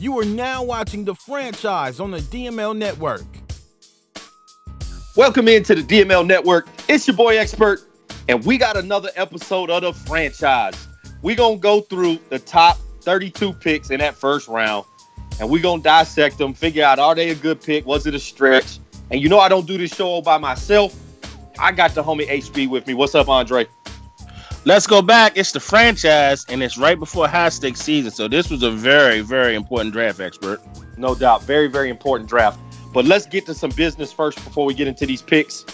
You are now watching The Franchise on the DML Network. Welcome into the DML Network. It's your boy Expert, and we got another episode of The Franchise. We're going to go through the top 32 picks in that first round, and we're going to dissect them, figure out, are they a good pick? Was it a stretch? And you know I don't do this show all by myself. I got the homie HB with me. What's up, Andre? Let's go back. It's The Franchise, and it's right before high-stakes season. So this was a very, very important draft, Expert. No doubt. Very, very important draft. But let's get to some business first before we get into these picks.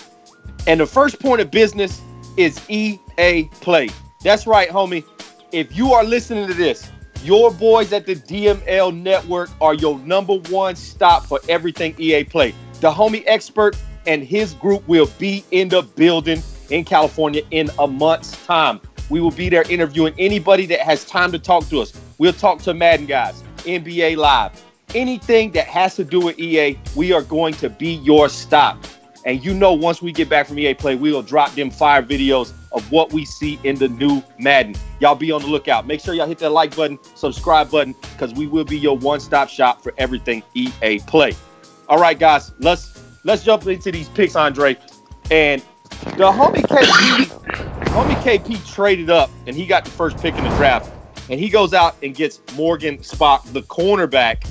And the first point of business is EA Play. That's right, homie. If you are listening to this, your boys at the DML Network are your number one stop for everything EA Play. The homie Expert and his group will be in the building in California in a month's time. We will be there interviewing anybody that has time to talk to us. We'll talk to Madden guys, NBA Live, anything that has to do with EA. We are going to be your stop. And you know, once we get back from EA Play, we will drop them fire videos of what we see in the new Madden. Y'all be on the lookout. Make sure y'all hit that like button, subscribe button, because we will be your one-stop shop for everything EA Play. All right, guys, let's jump into these picks, Andre. And the homie KP traded up, and he got the first pick in the draft. And he goes out and gets Morgan Spock, the cornerback,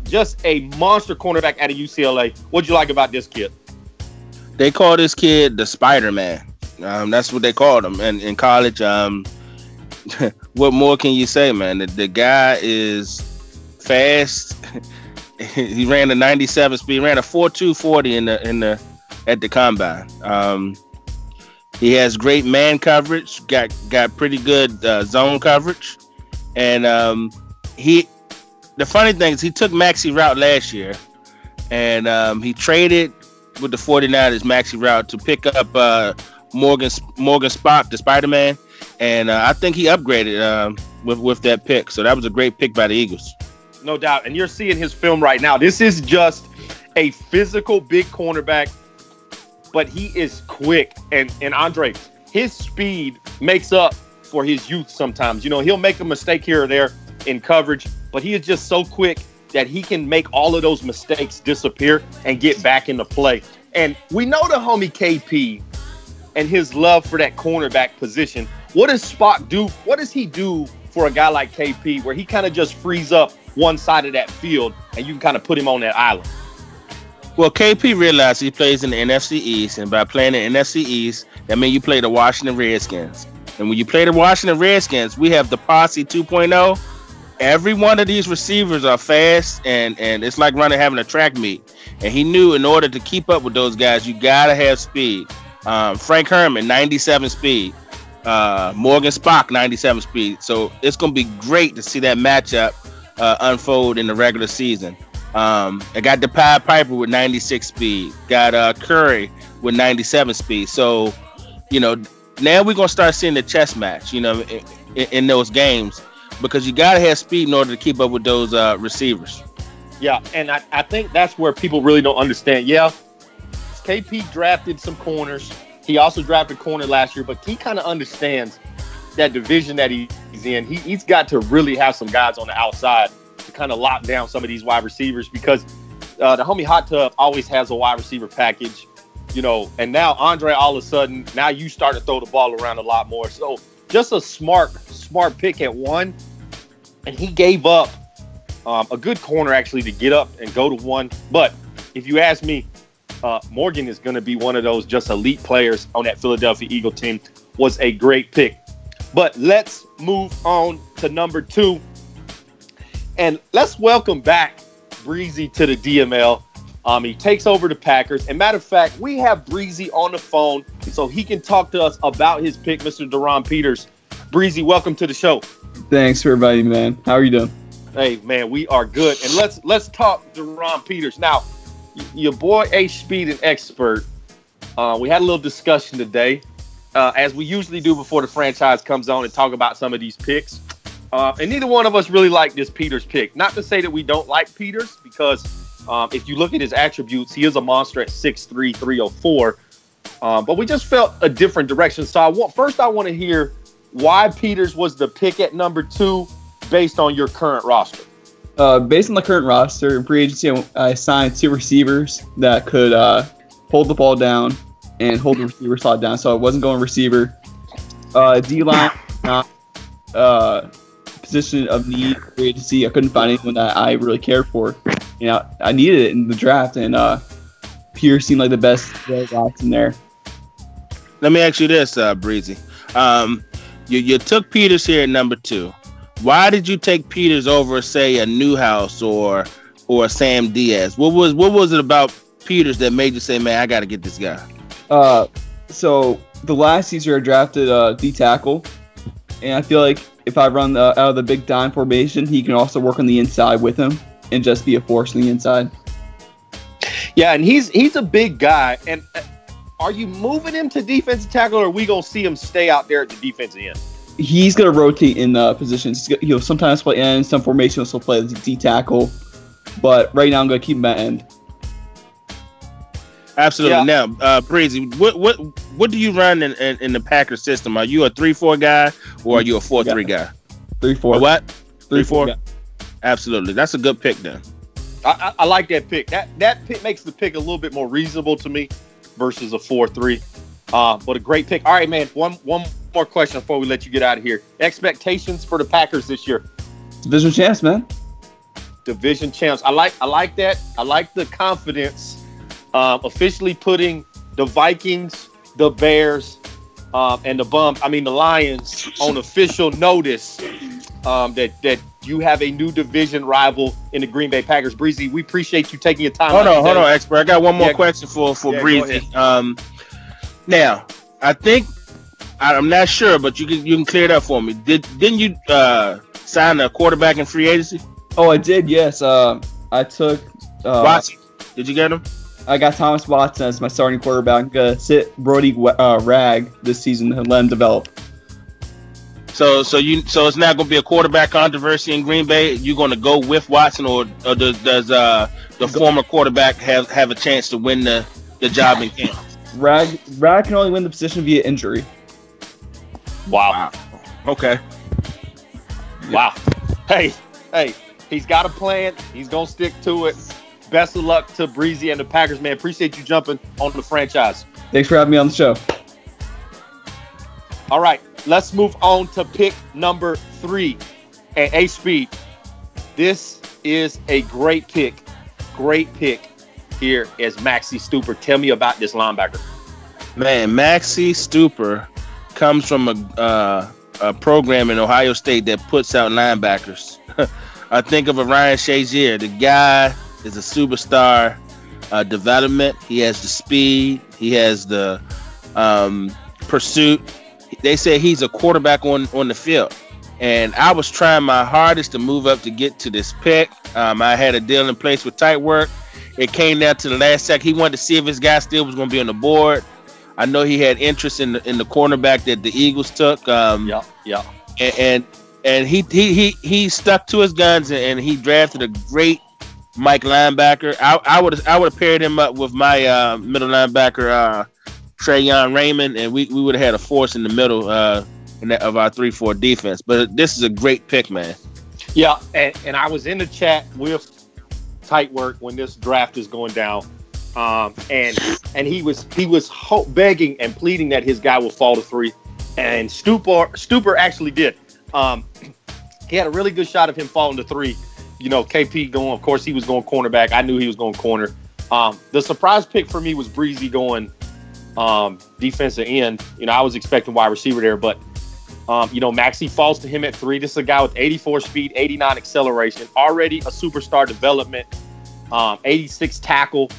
just a monster cornerback out of UCLA. What'd you like about this kid? They call this kid the Spider-Man. That's what they called him. And in college, what more can you say, man? The guy is fast. He ran a 97 speed, ran a 4.240 at the combine. He has great man coverage, got pretty good zone coverage, and the funny thing is he took maxi route last year, and he traded with the 49ers maxi route to pick up Morgan Spock, the Spider-Man, and I think he upgraded with that pick. So that was a great pick by the Eagles. No doubt, and you're seeing his film right now. This is just a physical big cornerback, but he is quick. And Andre, his speed makes up for his youth sometimes. You know, he'll make a mistake here or there in coverage, but he is just so quick that he can make all of those mistakes disappear and get back into play. And we know the homie KP and his love for that cornerback position. What does Spock do? What does he do for a guy like KP where he kind of just frees up one side of that field and you can kind of put him on that island? Well, KP realized he plays in the NFC East, and by playing in the NFC East, that means you play the Washington Redskins. And when you play the Washington Redskins, we have the Posse 2.0. Every one of these receivers are fast, and it's like having a track meet. And he knew in order to keep up with those guys, you got to have speed. Frank Herman, 97 speed. Morgan Spock, 97 speed. So it's going to be great to see that matchup unfold in the regular season. I got the Pied Piper with 96 speed. Got Curry with 97 speed. So, you know, now we're going to start seeing the chess match, you know, in those games, because you got to have speed in order to keep up with those receivers. Yeah, and I think that's where people really don't understand. Yeah, KP drafted some corners. He also drafted corner last year, but he kind of understands that division that he's in. He's got to really have some guys on the outside to kind of lock down some of these wide receivers, because the homie Hot Tub always has a wide receiver package, you know, and now Andre, all of a sudden, now you start to throw the ball around a lot more. So just a smart pick at one. And he gave up a good corner actually to get up and go to one. But if you ask me, Morgan is going to be one of those just elite players on that Philadelphia Eagle team. Was a great pick. But let's move on to number 2. And let's welcome back Breezy to the DML. He takes over the Packers. And matter of fact, we have Breezy on the phone so he can talk to us about his pick, Mr. Deron Peters. Breezy, welcome to the show. Thanks for inviting me, man. How are you doing? Hey, man, we are good. And let's talk Deron Peters. Now, your boy H Speed and Expert, we had a little discussion today, as we usually do before the franchise comes on and talk about some of these picks. And neither one of us really like this Peters pick. Not to say that we don't like Peters, because if you look at his attributes, he is a monster at 6'3", 304. But we just felt a different direction. So I want to hear why Peters was the pick at number 2 based on your current roster. Based on the current roster in free agency, I signed 2 receivers that could hold the ball down and hold the receiver slot down. So I wasn't going receiver. D-line, not position of need for free agency. I couldn't find anyone that I really cared for. I needed it in the draft, and Pierce seemed like the best option there. Let me ask you this, Breezy. You took Peters here at number 2. Why did you take Peters over, say, a Newhouse or a Sam Diaz? What was it about Peters that made you say, man, I got to get this guy? So the last season I drafted D tackle, and I feel like if I run out of the big dime formation, he can also work on the inside with him and just be a force on the inside. Yeah, and he's a big guy. And are you moving him to defensive tackle, or are we gonna see him stay out there at the defensive end? He's gonna rotate in positions. He'll sometimes play end, some formations he'll play D tackle, but right now I'm gonna keep him at end. Absolutely. Yeah. Now, Breezy, what do you run in the Packers system? Are you a 3-4 guy or are you a 4-3 guy? 3-4. A what? 3-4. Yeah. Absolutely. That's a good pick then. I like that pick. That pick makes the pick a little bit more reasonable to me versus a 4-3. But a great pick. All right, man. One more question before we let you get out of here. Expectations for the Packers this year? Division champs, man. Division champs. I like that. I like the confidence. Officially putting the Vikings, the Bears, and the Lions on official notice that you have a new division rival in the Green Bay Packers. Breezy, we appreciate you taking your time. Hold on, expert. I got one more question for Breezy. Now, I think I'm not sure, but you can clear it up for me. Didn't you sign a quarterback in free agency? Oh, I did. Yes. I took Watson. Did you get him? I got Thomas Watson as my starting quarterback. I'm gonna sit Brody Rag this season and let him develop. So it's not gonna be a quarterback controversy in Green Bay. You're gonna go with Watson, or does the former quarterback have a chance to win the job in camp? Rag can only win the position via injury. Wow. Okay. Wow. Hey, he's got a plan. He's gonna stick to it. Best of luck to Breezy and the Packers, man. Appreciate you jumping on the franchise. Thanks for having me on the show. All right, let's move on to pick number 3. And A-Speed, this is a great pick. Great pick here is Maxie Stupor. Tell me about this linebacker. Man, Maxie Stupor comes from a program in Ohio State that puts out linebackers. I think of a Ryan Shazier. The guy is a superstar development. He has the speed. He has the pursuit. They say he's a quarterback on the field. And I was trying my hardest to move up to get to this pick. I had a deal in place with Tight Work. It came down to the last second. He wanted to see if his guy still was going to be on the board. I know he had interest in the cornerback that the Eagles took. Yeah. And he stuck to his guns and he drafted a great Mike linebacker. I would have paired him up with my middle linebacker Trayon Raymond, and we would have had a force in the middle of our 3-4 defense. But this is a great pick, man. Yeah, and I was in the chat with Tight Work when this draft is going down, and he was begging and pleading that his guy will fall to 3, and Stupor actually did. He had a really good shot of him falling to 3. KP going, of course, he was going cornerback. I knew he was going corner. The surprise pick for me was Breezy going defensive end. I was expecting wide receiver there, but Maxie falls to him at 3. This is a guy with 84 speed, 89 acceleration, already a superstar development, 86 tackle.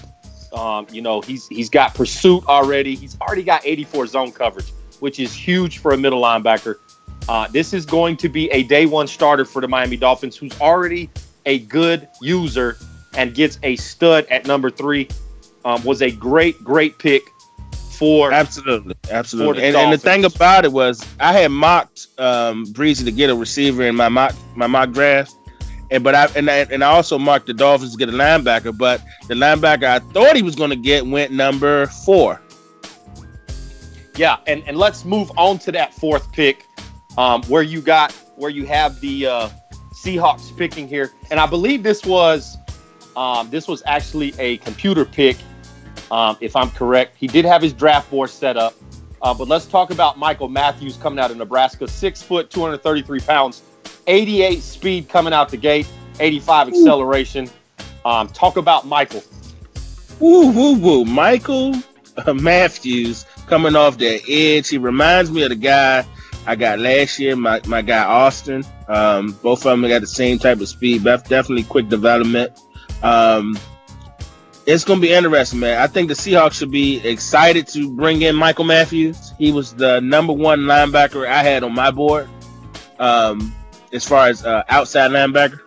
He's got pursuit already. He's already got 84 zone coverage, which is huge for a middle linebacker. This is going to be a day one starter for the Miami Dolphins, who's already a good user and gets a stud at number 3. Was a great pick for absolutely. And the thing about it was I had mocked Breezy to get a receiver in my mock draft, and I also marked the Dolphins to get a linebacker, but the linebacker I thought he was going to get went number 4. Yeah, and let's move on to that 4th pick, where you have the Seahawks picking here, and I believe this was actually a computer pick, if I'm correct. He did have his draft board set up, but let's talk about Michael Matthews coming out of Nebraska. 6 foot, 233 pounds, 88 speed coming out the gate, 85 acceleration. Talk about Michael. Woo. Michael Matthews coming off that edge. He reminds me of the guy I got last year, my guy Austin. Both of them got the same type of speed, but definitely quick development. It's going to be interesting, man. I think the Seahawks should be excited to bring in Michael Matthews. He was the number one linebacker I had on my board as far as outside linebacker.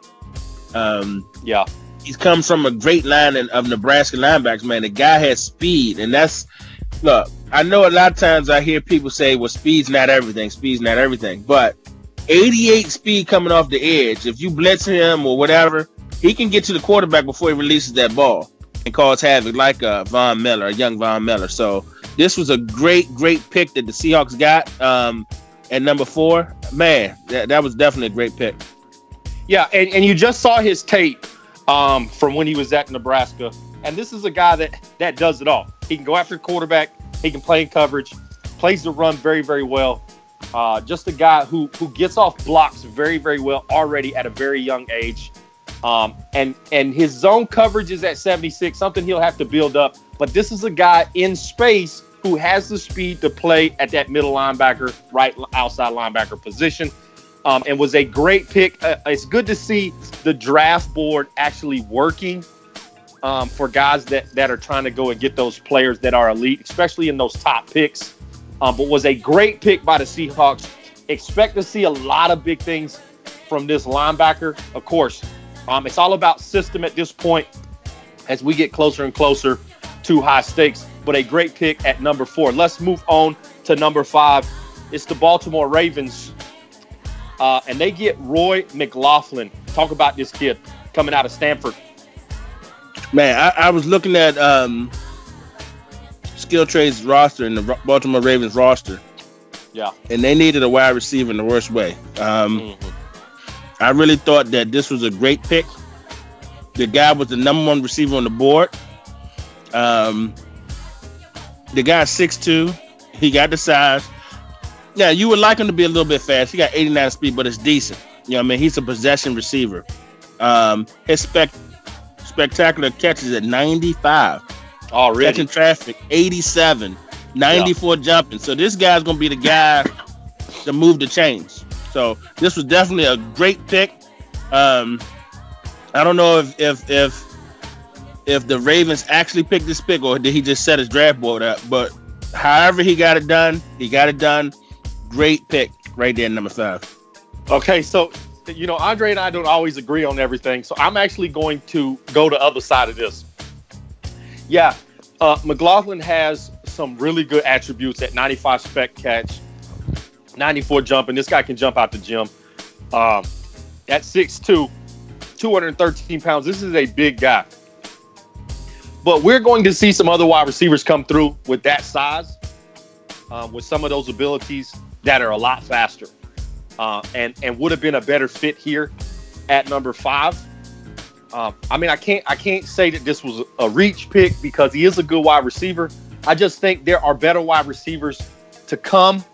Yeah. He's come from a great line of Nebraska linebackers, man. The guy has speed, and look, I know a lot of times I hear people say, well, speed's not everything, but 88 speed coming off the edge, if you blitz him or whatever, he can get to the quarterback before he releases that ball and cause havoc like a young Von Miller. So this was a great pick that the Seahawks got at number 4. Man, that was definitely a great pick. Yeah, and you just saw his tape from when he was at Nebraska. And this is a guy that does it all. He can go after the quarterback. He can play in coverage, plays the run very, very well. Just a guy who gets off blocks very, very well already at a very young age. And his zone coverage is at 76, something he'll have to build up. But this is a guy in space who has the speed to play at that middle linebacker, right outside linebacker position. And was a great pick. It's good to see the draft board actually working for guys that are trying to go and get those players that are elite, especially in those top picks. But was a great pick by the Seahawks. Expect to see a lot of big things from this linebacker. Of course, it's all about system at this point as we get closer and closer to high stakes. But a great pick at number 4. Let's move on to number 5. It's the Baltimore Ravens. And they get Roy McLaughlin. Talk about this kid coming out of Stanford. Man, I was looking at Skill Trade's roster and the Baltimore Ravens roster. Yeah. And they needed a wide receiver in the worst way. I really thought that this was a great pick. The guy was the number 1 receiver on the board. The guy's 6'2". He got the size. Yeah, you would like him to be a little bit fast. He got 89 speed, but it's decent. You know what I mean? He's a possession receiver. His spectacular catches at 95. Already. Catching traffic, 87. 94 jumping. So this guy's going to be the guy to move the chains. So this was definitely a great pick. I don't know if the Ravens actually picked this pick or did he just set his draft board up. But however he got it done, he got it done. Great pick right there, number 5. Okay, so, Andre and I don't always agree on everything. So I'm actually going to go the other side of this. Yeah, McLaughlin has some really good attributes at 95 spec catch, 94 jumping. This guy can jump out the gym. At 6'2", 213 pounds, this is a big guy. But we're going to see some other wide receivers come through with that size, with some of those abilities that are a lot faster, and would have been a better fit here at number 5. I can't say that this was a reach pick because he is a good wide receiver. I just think there are better wide receivers to come,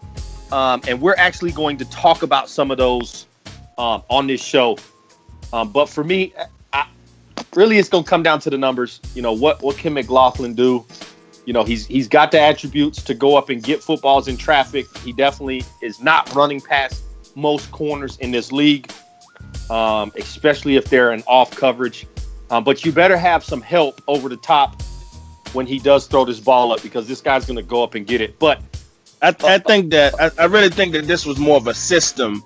and we're actually going to talk about some of those on this show. But for me, really, it's going to come down to the numbers. What can McLaughlin do? He's got the attributes to go up and get footballs in traffic. He definitely is not running past most corners in this league, especially if they're in off coverage. But you better have some help over the top when he does throw this ball up because this guy's going to go up and get it. But I really think that this was more of a system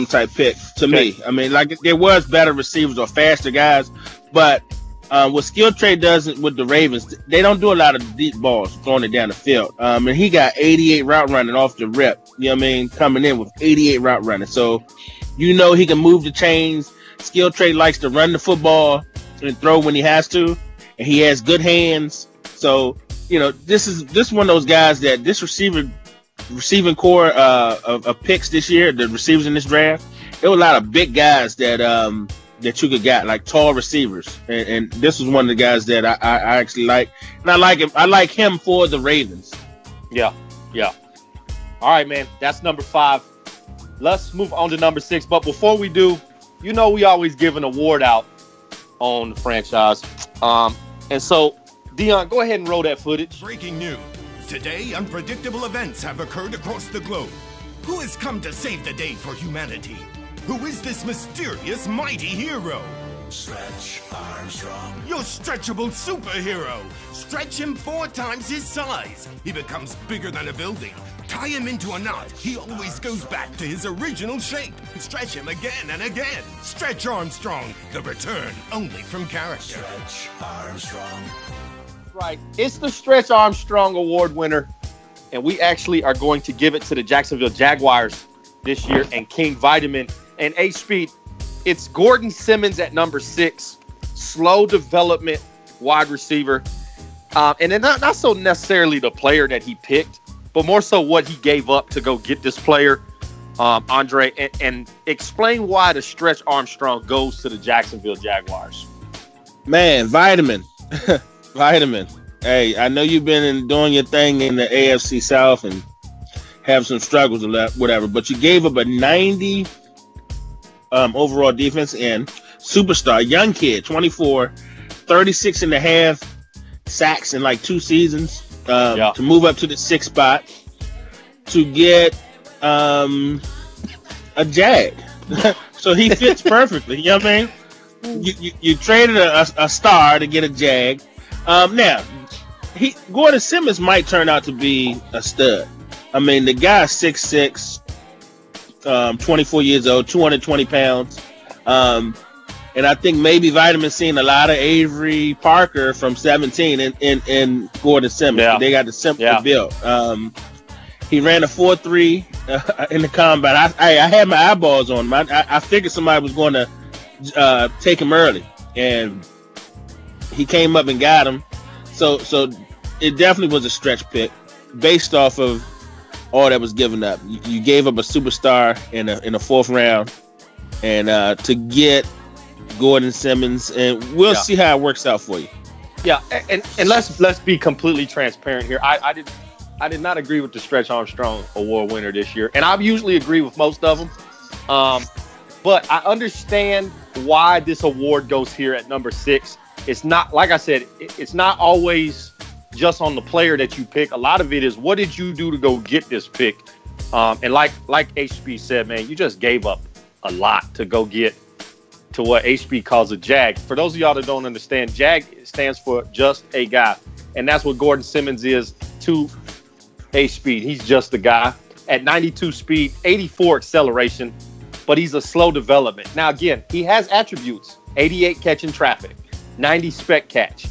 type pick to me. I mean, like there was better receivers or faster guys, but what Skill Trade does with the Ravens, they don't do a lot of deep balls throwing it down the field. And he got 88 route running off the rip. You know what I mean? Coming in with 88 route running. So, he can move the chains. Skill Trade likes to run the football and throw when he has to. And he has good hands. So, this is one of those guys that this receiving core of picks this year, the receivers in this draft, there were a lot of big guys that that you could get, like tall receivers, and this was one of the guys that I actually like, and I like him. I like him for the Ravens. Yeah. All right, man. That's number 5. Let's move on to number 6. But before we do, we always give an award out on the franchise. And so, Dion, go ahead and roll that footage. Breaking news. Today, unpredictable events have occurred across the globe. Who has come to save the day for humanity? Who is this mysterious, mighty hero? Stretch Armstrong. Your stretchable superhero. Stretch him 4 times his size. He becomes bigger than a building. Tie him into a knot. He always goes back to his original shape. Stretch him again and again. Stretch Armstrong. The return only from character. Stretch Armstrong. Right. It's the Stretch Armstrong Award winner. And we actually are going to give it to the Jacksonville Jaguars this year and King Vitamin and H-Speed. It's Gordon Simmons at number 6, slow development wide receiver. And then not so necessarily the player that he picked, but more so what he gave up to go get this player, Andre, and explain why the Stretch Armstrong goes to the Jacksonville Jaguars. Man, Vitamin. Vitamin. Hey, I know you've been doing your thing in the AFC South and have some struggles or whatever, but you gave up a 90 overall defense end, superstar, young kid, 24, 36 and a half sacks in like 2 seasons, to move up to the 6th spot, to get a Jag. So he fits perfectly. You know what I mean? You traded a star to get a Jag. Now, Gordon Simmons might turn out to be a stud. I mean, the guy's 6'6", 24 years old, 220 pounds. And I think maybe Vitamin seen a lot of Avery Parker from 17 in Gordon Simmons. Yeah. They got the similar build. He ran a 4.3 in the combine. I had my eyeballs on him. I figured somebody was going to take him early, and he came up and got him. So it definitely was a stretch pick based off of all that was given up. You gave up a superstar in a 4th round, and to get Gordon Simmons, and we'll see how it works out for you. Yeah, and let's be completely transparent here. I did not agree with the Stretch Armstrong Award winner this year, and I usually agree with most of them. But I understand why this award goes here at number 6. It's not, like I said, it's not always just on the player that you pick. A lot of it is, what did you do to go get this pick? And like HB said, man, you just gave up a lot to go get to what HB calls a Jag. For those of y'all that don't understand, Jag stands for just a guy. And that's what Gordon Simmons is to HB. He's just a guy. At 92 speed, 84 acceleration, but he's a slow development. Now, again, he has attributes. 88 catching traffic, 90 spec catch.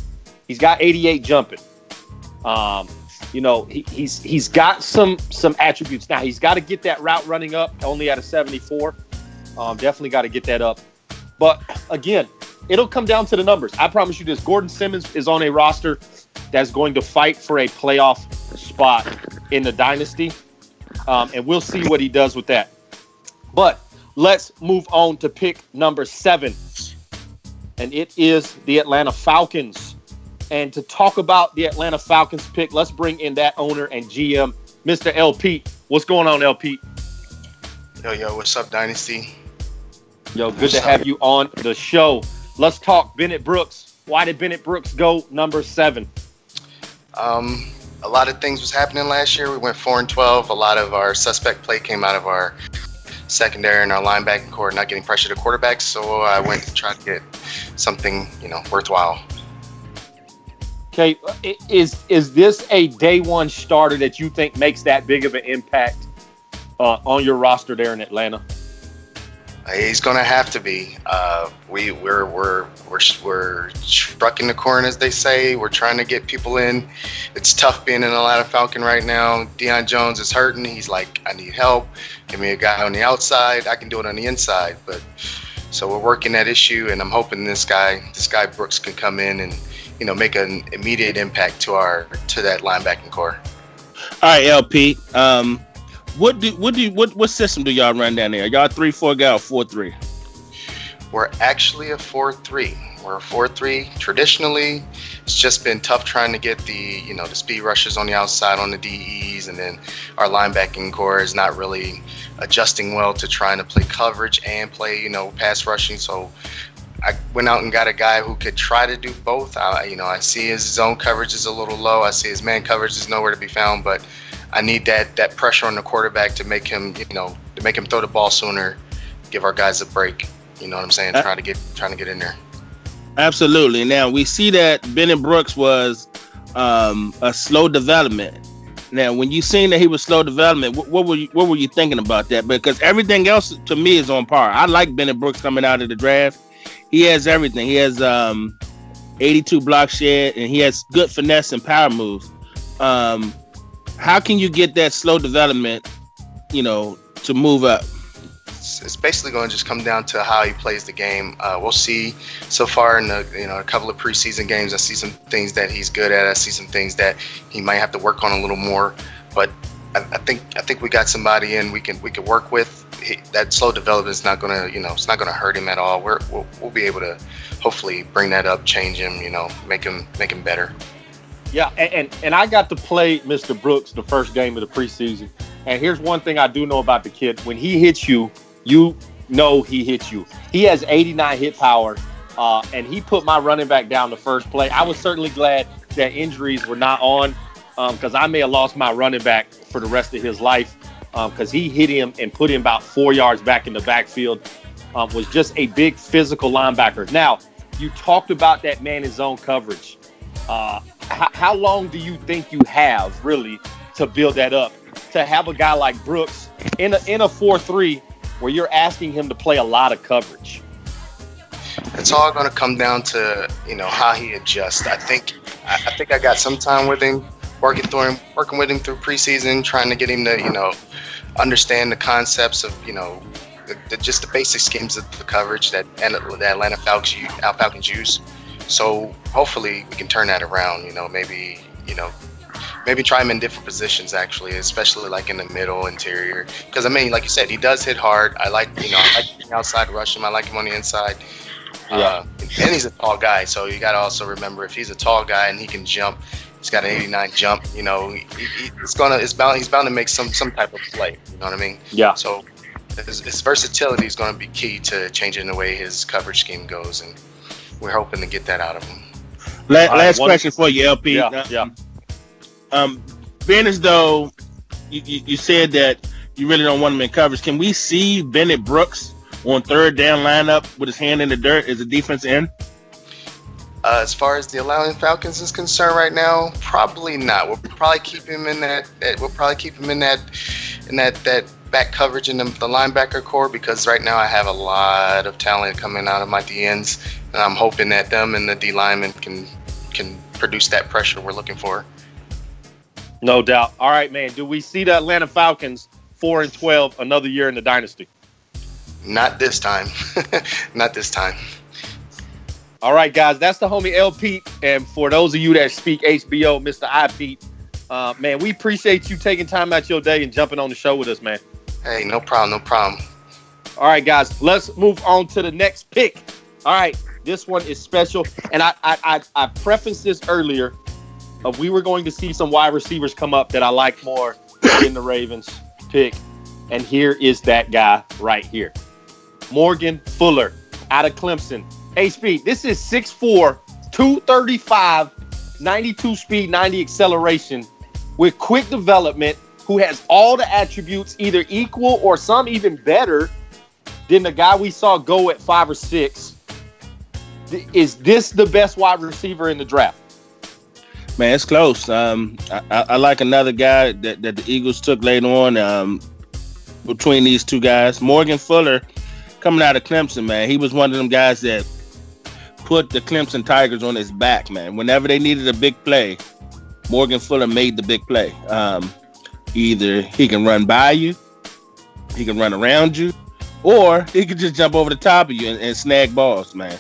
He's got 88 jumping. He's got some attributes. Now, he's got to get that route running up, only at a 74. Definitely got to get that up. But again, it'll come down to the numbers. I promise you this. Gordon Simmons is on a roster that's going to fight for a playoff spot in the Dynasty. And we'll see what he does with that. But let's move on to pick number 7. And it is the Atlanta Falcons. And to talk about the Atlanta Falcons pick, let's bring in that owner and GM, Mr. LP. What's going on, LP? Yo, what's up, Dynasty? Yo, good to have you on the show. Let's talk Bennett Brooks. Why did Bennett Brooks go number 7? A lot of things was happening last year. We went 4-12. A lot of our suspect play came out of our secondary and our linebacking core, not getting pressure to quarterbacks. So I went to try to get something, worthwhile. Okay, is this a day one starter that you think makes that big of an impact on your roster there in Atlanta? He's gonna have to be. We're struck in the corn, as they say. We're trying to get people in. It's tough being in Atlanta Falcon right now. Deion Jones is hurting. He's like, I need help. Give me a guy on the outside. I can do it on the inside. But so we're working that issue, and I'm hoping this guy Brooks can come in and make an immediate impact to that linebacking core. All right, LP. What system do y'all run down there? Y'all 3-4 guy or 4-3? We're actually a 4-3. We're a 4-3. Traditionally, it's just been tough trying to get the speed rushers on the outside on the DEs, and then our linebacking core is not really adjusting well to trying to play coverage and play pass rushing. So I went out and got a guy who could try to do both. I see his zone coverage is a little low. I see his man coverage is nowhere to be found, but I need that pressure on the quarterback to make him throw the ball sooner, give our guys a break. You know what I'm saying? Trying to get in there. Absolutely. Now we see that Bennett Brooks was a slow development. Now, when you seen that he was slow development, what were you thinking about that? Because everything else to me is on par. I like Bennett Brooks coming out of the draft. He has everything. He has 82 block shed, and he has good finesse and power moves. How can you get that slow development, to move up? It's basically going to just come down to how he plays the game. We'll see. So far in a couple of preseason games, I see some things that he's good at. I see some things that he might have to work on a little more. But I think we got somebody in we can work with. That slow development is not going to it's not going to hurt him at all. We'll be able to hopefully bring that up, change him, make him better. Yeah, and I got to play Mr. Brooks the first game of the preseason. And here's one thing I do know about the kid: when he hits you, he hits you. He has 89 hit power, and he put my running back down the first play. I was certainly glad that injuries were not on, because I may have lost my running back for the rest of his life, because he hit him and put him about 4 yards back in the backfield. Was just a big physical linebacker. Now, you talked about that man in zone coverage. How long do you think you have really to build that up? To have a guy like Brooks in a 4-3 where you're asking him to play a lot of coverage. It's all going to come down to how he adjusts. I think I got some time with him, working with him through preseason, trying to get him to understand the concepts of just the basic schemes of the coverage that Atlanta Falcons use. So hopefully we can turn that around. Maybe try him in different positions, actually, especially like in the middle, interior. Because like you said, he does hit hard. I like being outside rush him. I like him on the inside. Yeah. And he's a tall guy, so you got to also remember, if he's a tall guy and he can jump, he's got an 89 jump. He's bound to make some type of play. You know what I mean? Yeah. So his versatility is going to be key to changing the way his coverage scheme goes, and we're hoping to get that out of him. Last question for you, LP. Yeah. Being as though you said that you really don't want him in coverage, can we see Bennett Brooks on third down lineup with his hand in the dirt as a defense end? As far as the Atlanta Falcons is concerned right now, probably not. We'll probably keep him in that. That back coverage in the linebacker core, because right now I have a lot of talent coming out of my DNs, and I'm hoping that them and the D linemen can produce that pressure we're looking for. No doubt. All right, man. Do we see the Atlanta Falcons 4-12 another year in the dynasty? Not this time. Not this time. All right, guys. That's the homie LP. And for those of you that speak HBO, Mr. I Pete, man, we appreciate you taking time out your day and jumping on the show with us, man. Hey, no problem. All right, guys. Let's move on to the next pick. All right. This one is special. And I prefaced this earlier. We were going to see some wide receivers come up that I like more in the Ravens pick. And here is that guy right here. Morgan Fuller out of Clemson. Hey, Speed, this is 6'4", 235, 92 speed, 90 acceleration with quick development, who has all the attributes either equal or some even better than the guy we saw go at 5 or 6. Is this the best wide receiver in the draft? Man, it's close. I like another guy that the Eagles took later on between these two guys. Morgan Fuller, coming out of Clemson, man. He was one of them guys that put the Clemson Tigers on his back, man. Whenever they needed a big play, Morgan Fuller made the big play. Either he can run by you, he can run around you, or he could just jump over the top of you and snag balls, man.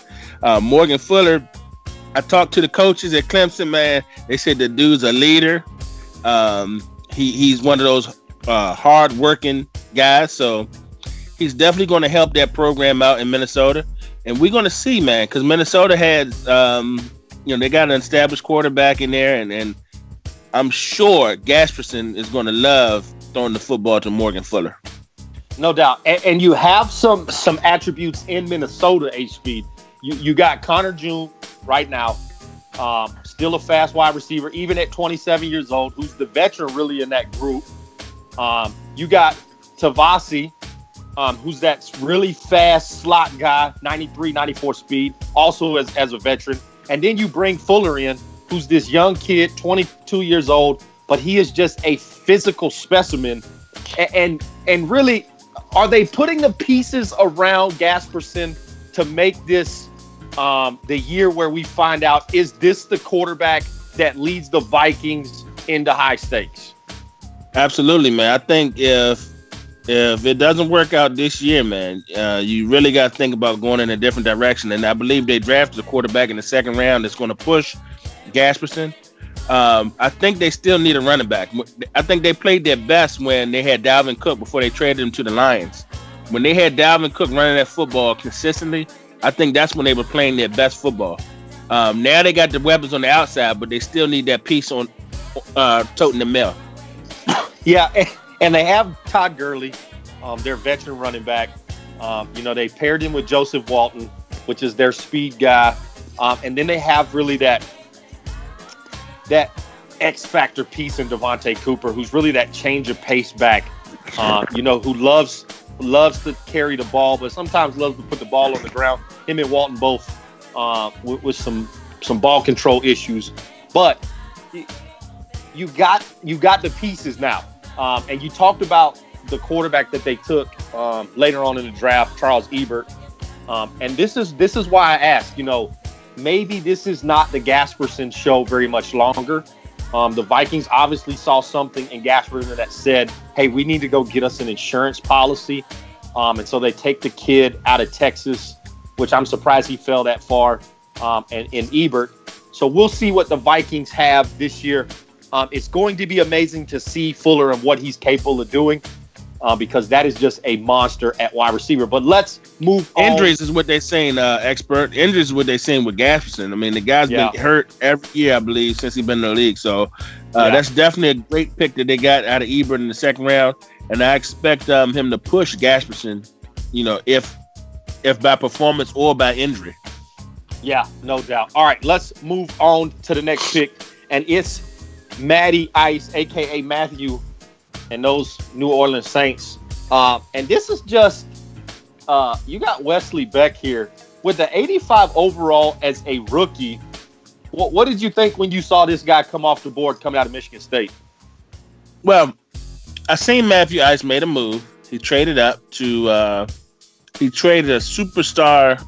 Morgan Fuller, I talked to the coaches at Clemson, man. They said the dude's a leader. He's one of those hard-working guy. So he's definitely going to help that program out in Minnesota. And we're going to see, man, because Minnesota had, they got an established quarterback in there, and I'm sure Gasperson is going to love throwing the football to Morgan Fuller. No doubt. And you have some attributes in Minnesota, H-Speed. You got Connor June right now, still a fast wide receiver, even at 27 years old, who's the veteran really in that group. You got Tavasi, who's that really fast slot guy, 93, 94 speed, also as a veteran. And then you bring Fuller in, who's this young kid, 22 years old, but he is just a physical specimen. And really, are they putting the pieces around Gasperson to make this the year where we find out, is this the quarterback that leads the Vikings into high stakes? Absolutely, man. I think if it doesn't work out this year, man, you really got to think about going in a different direction. And I believe they drafted a quarterback in the second round that's going to push Gasperson. I think they still need a running back. I think they played their best when they had Dalvin Cook before they traded him to the Lions. When they had Dalvin Cook running that football consistently, I think that's when they were playing their best football. Now they got the weapons on the outside, but they still need that piece on toting the mill. Yeah, and they have Todd Gurley, their veteran running back. They paired him with Joseph Walton, which is their speed guy. And then they have really that X factor piece in Devontae Cooper, who's really that change of pace back, who loves to carry the ball, but sometimes loves to put the ball on the ground. Him and Walton both with some ball control issues, but you got the pieces now. And you talked about the quarterback that they took later on in the draft, Charles Ebert. And this is why I ask, maybe this is not the Gasperson show very much longer. The Vikings obviously saw something in Gasperson that said, hey, we need to go get us an insurance policy. And so they take the kid out of Texas, which I'm surprised he fell that far, and Ebert. So we'll see what the Vikings have this year. It's going to be amazing to see Fuller and what he's capable of doing, because that is just a monster at wide receiver. But let's move on. Injuries is what they're saying, expert. Injuries is what they're saying with Gasperson. I mean, the guy's been hurt every year, I believe, since he's been in the league. So that's definitely a great pick that they got out of Ebert in the second round. And I expect him to push Gasperson, if by performance or by injury. Yeah, no doubt. All right, let's move on to the next pick. And it's Matty Ice, a.k.a. Matthew, and those New Orleans Saints. And this is just, you got Wesley Beck here with the 85 overall as a rookie. What did you think when you saw this guy come off the board coming out of Michigan State? Well, I seen Matthew Ice made a move. He traded up to, he traded a superstar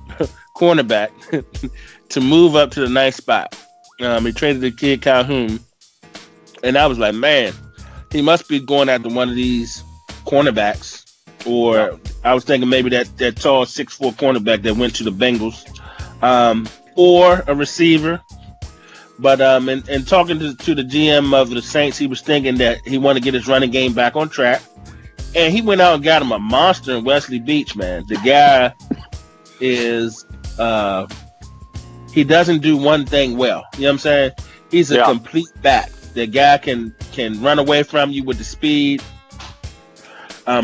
cornerback to move up to the ninth spot. He traded the kid Calhoun. And I was like, man, he must be going after one of these cornerbacks. Or I was thinking maybe that tall 6'4" cornerback that went to the Bengals. Or a receiver. But in talking to the GM of the Saints, he was thinking that he wanted to get his running game back on track. And he went out and got him a monster in Wesley Beach, man. The guy is, he doesn't do one thing well. You know what I'm saying? He's a complete back. The guy can run away from you with the speed.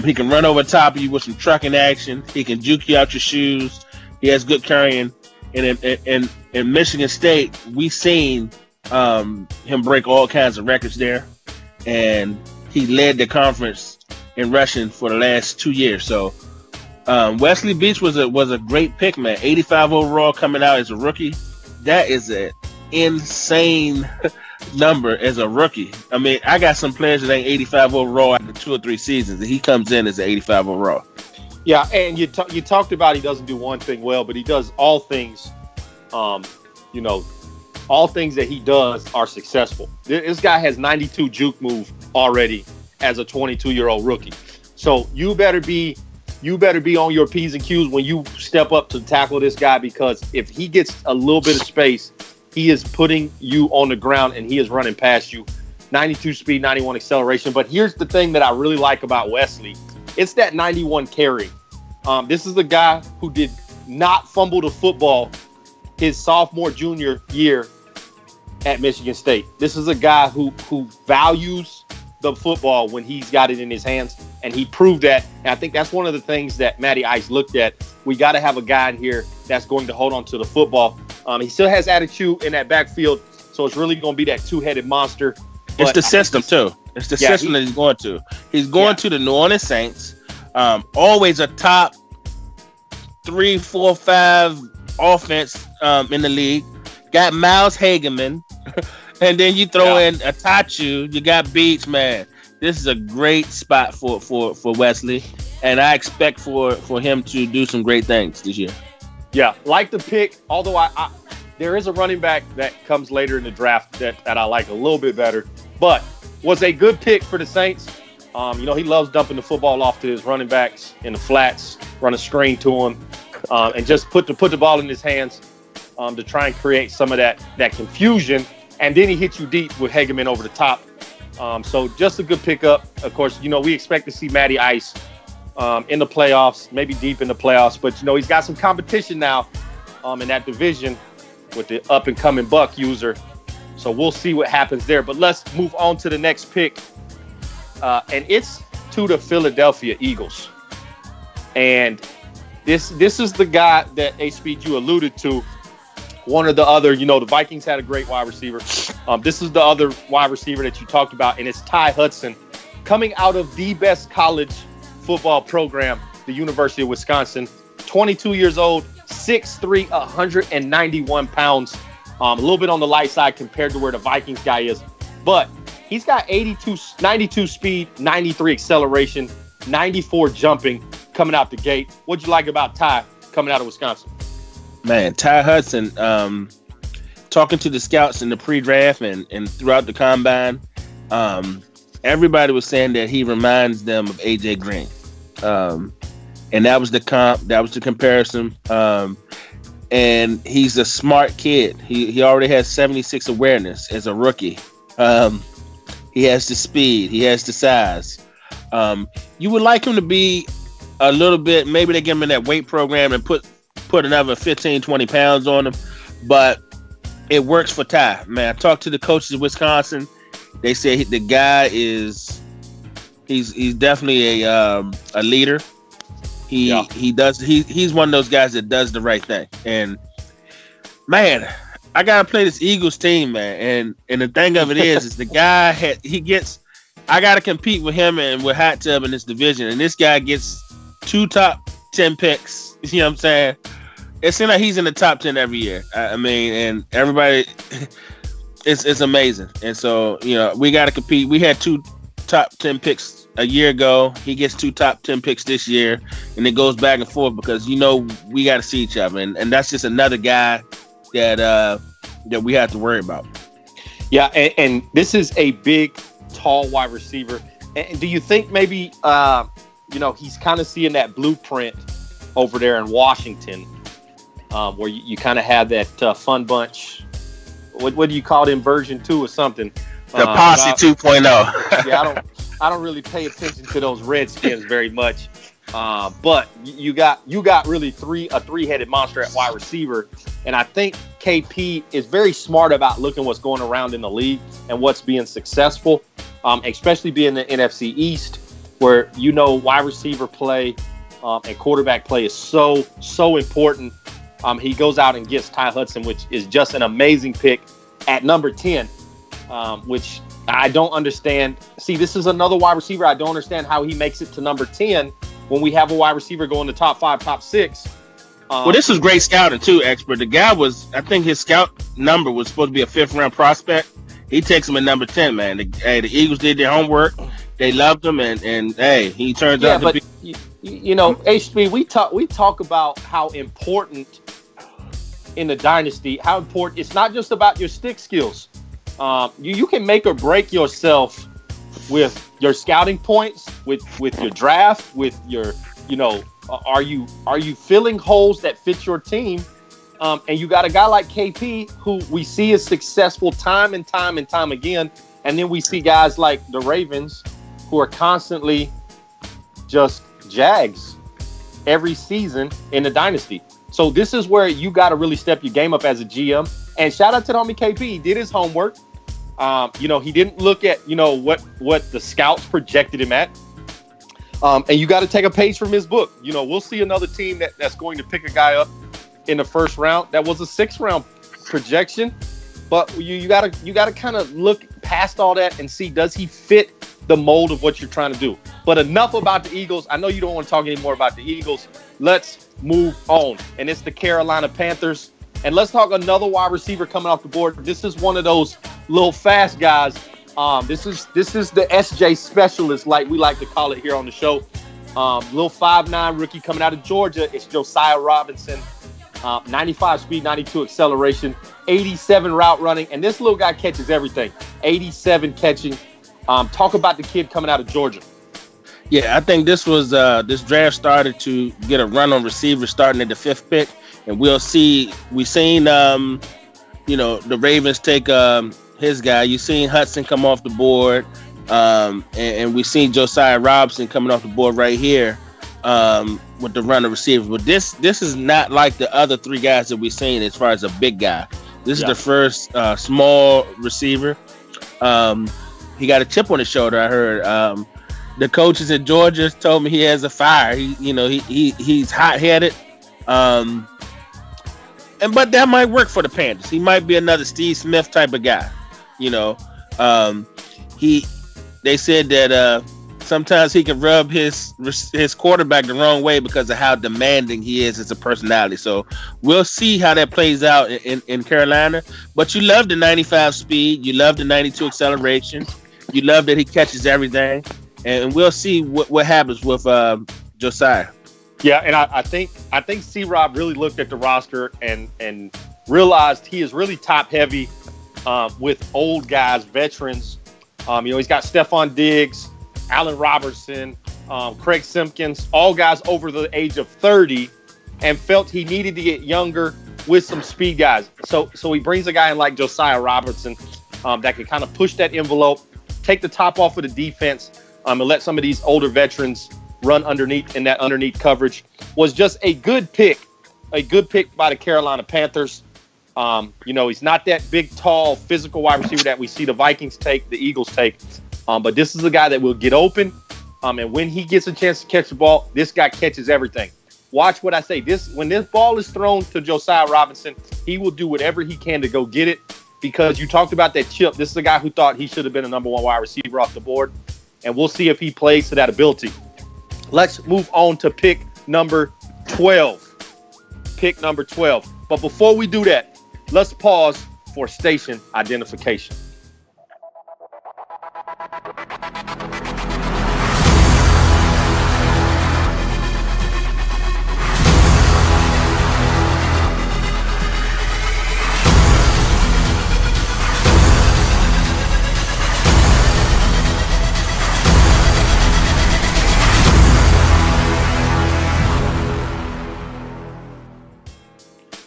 He can run over top of you with some trucking action. He can juke you out your shoes. He has good carrying. And in Michigan State, we seen him break all kinds of records there. And he led the conference in rushing for the last 2 years. So Wesley Beach was a great pick, man. 85 overall coming out as a rookie. That is an insane number as a rookie. I mean, I got some players that ain't 85 overall after 2 or 3 seasons, and he comes in as an 85 overall. Yeah, and you talked about he doesn't do one thing well, but he does all things. All things that he does are successful. This guy has 92 juke move already as a 22-year-old rookie. So you better be on your P's and Q's when you step up to tackle this guy, because if he gets a little bit of space, he is putting you on the ground and he is running past you. 92 speed, 91 acceleration. But here's the thing that I really like about Wesley. It's that 91 carry. This is a guy who did not fumble the football his sophomore, junior year at Michigan State. This is a guy who values the football when he's got it in his hands, and he proved that. And I think that's one of the things that Matty Ice looked at. We got to have a guy in here that's going to hold on to the football. He still has attitude in that backfield, so it's really going to be that two-headed monster. It's the system, too. It's the system that he's going to. He's going to the New Orleans Saints, always a top 3, 4, 5 offense in the league. Got Miles Hageman, and then you throw in Atachu. You got Beach, man. This is a great spot for Wesley, and I expect for him to do some great things this year. Yeah, like the pick, although I there is a running back that comes later in the draft that I like a little bit better, but was a good pick for the Saints. He loves dumping the football off to his running backs in the flats, run a screen to him, and just put the ball in his hands to try and create some of that confusion. And then he hits you deep with Hageman over the top. So just a good pickup. Of course, we expect to see Matty Ice in the playoffs, maybe deep in the playoffs. But, he's got some competition now in that division with the up-and-coming Buck user. So we'll see what happens there. But let's move on to the next pick. And it's to the Philadelphia Eagles. And this is the guy that A-Speed you alluded to. One or the other, the Vikings had a great wide receiver. This is the other wide receiver that you talked about, and it's Ty Hudson, coming out of the best college football program, the University of Wisconsin. 22 years old, 6'3", 191 pounds. A little bit on the light side compared to where the Vikings guy is. But he's got 92 speed, 93 acceleration, 94 jumping coming out the gate. What'd you like about Ty coming out of Wisconsin? Man, Ty Hudson, talking to the scouts in the pre-draft and throughout the combine, everybody was saying that he reminds them of A.J. Green. And that was the comparison. And he's a smart kid. He already has 76 awareness as a rookie. He has the speed. He has the size. You would like him to be a little bit, maybe they get him in that weight program and put another 15, 20 pounds on him. But it works for Ty. Man, I talked to the coaches of Wisconsin. They say the guy he's definitely a leader. He's one of those guys that does the right thing. And man, I gotta play this Eagles team, man. And the thing of it is the guy I gotta compete with him and with Hot Tub in this division. And this guy gets 2 top 10 picks. You know what I'm saying? It seems like he's in the top 10 every year. I mean, and everybody, it's amazing. And so, we got to compete. We had 2 top 10 picks a year ago. He gets 2 top 10 picks this year, and it goes back and forth because, we got to see each other. And that's just another guy that we have to worry about. Yeah, and this is a big, tall wide receiver. And do you think maybe, he's kind of seeing that blueprint over there in Washington, where you kind of have that fun bunch. What do you call them, version 2 or something? The Posse 2.0. Yeah, I don't really pay attention to those Redskins very much. But you got really a three-headed monster at wide receiver, and I think KP is very smart about looking what's going around in the league and what's being successful, especially being the NFC East, where wide receiver play and quarterback play is so important. He goes out and gets Ty Hudson, which is just an amazing pick at number 10, which I don't understand. See, this is another wide receiver. I don't understand how he makes it to number 10 when we have a wide receiver go in the top 5, top 6. Well, this was great scouting too, expert. The guy I think his scout number was supposed to be a 5th-round prospect. He takes him at number 10, man. The Eagles did their homework. They loved him, and hey, he turns out to be. HB, we talk about how important in the dynasty, how important it's not just about your stick skills. You can make or break yourself with your scouting points, with your draft, with your, are you filling holes that fit your team? And you got a guy like KP who we see is successful time and time again. And then we see guys like the Ravens who are constantly just Jags every season in the Dynasty. So this is where you got to really step your game up as a GM. And shout out to the homie KP. He did his homework. He didn't look at, what the scouts projected him at. And you got to take a page from his book. We'll see another team that's going to pick a guy up in the first round. That was a 6th round projection. But you gotta kind of look past all that and see, does he fit the mold of what you're trying to do? But enough about the Eagles. I know you don't want to talk anymore about the Eagles. Let's move on. And it's the Carolina Panthers. And let's talk another wide receiver coming off the board. This is one of those little fast guys. This is the SJ specialist, like we like to call it here on the show. Little 5'9" rookie coming out of Georgia. It's Josiah Robinson. 95 speed, 92 acceleration, 87 route running. And this little guy catches everything. 87 catching. Talk about the kid coming out of Georgia. Yeah, I think this was this draft started to get a run on receivers starting at the 5th pick. And we'll see. We've seen, the Ravens take his guy. You've seen Hudson come off the board. And we've seen Josiah Robinson coming off the board right here. With the runner receivers, but this is not like the other 3 guys that we've seen as far as a big guy. This is the first small receiver. He got a chip on his shoulder. I heard the coaches in Georgia told me he has a fire. He's hot-headed, but that might work for the Panthers. He might be another Steve Smith type of guy. They said that. Sometimes he can rub his quarterback the wrong way because of how demanding he is as a personality. So we'll see how that plays out in Carolina. But you love the 95 speed. You love the 92 acceleration. You love that he catches everything. And we'll see what happens with Josiah. Yeah, and I think C-Rob really looked at the roster and realized he is really top-heavy with old guys, veterans. He's got Stephon Diggs, Allen Robertson, Craig Simpkins, all guys over the age of 30, and felt he needed to get younger with some speed guys. So he brings a guy in like Josiah Robertson that can kind of push that envelope, take the top off of the defense, and let some of these older veterans run underneath in that underneath coverage. Was just a good pick by the Carolina Panthers. He's not that big, tall, physical wide receiver that we see the Vikings take, the Eagles take. But this is a guy that will get open. And when he gets a chance to catch the ball, this guy catches everything. Watch what I say. When this ball is thrown to Josiah Robinson, he will do whatever he can to go get it. Because you talked about that chip. This is a guy who thought he should have been a number 1 wide receiver off the board. And we'll see if he plays to that ability. Let's move on to pick number 12. Pick number 12. But before we do that, let's pause for station identification.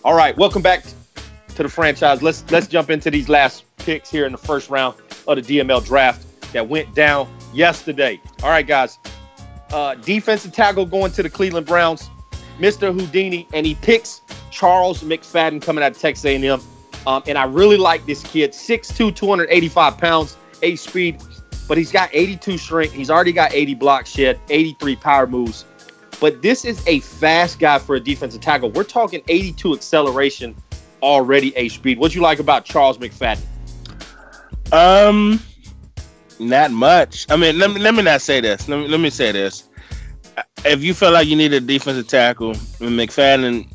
All right, welcome back to the franchise. Let's jump into these last picks here in the first round of the DML draft that went down yesterday. All right, guys. Defensive tackle going to the Cleveland Browns, Mr. Houdini, and he picks Charles McFadden coming out of Texas A&M. And I really like this kid. 6'2", 285 pounds, 8 speed, but he's got 82 strength. He's already got 80 block shed, 83 power moves. But this is a fast guy for a defensive tackle. We're talking 82 acceleration, already 8 speed. What you like about Charles McFadden? Not much. I mean, let me not say this. Let me say this. If you feel like you need a defensive tackle, McFadden,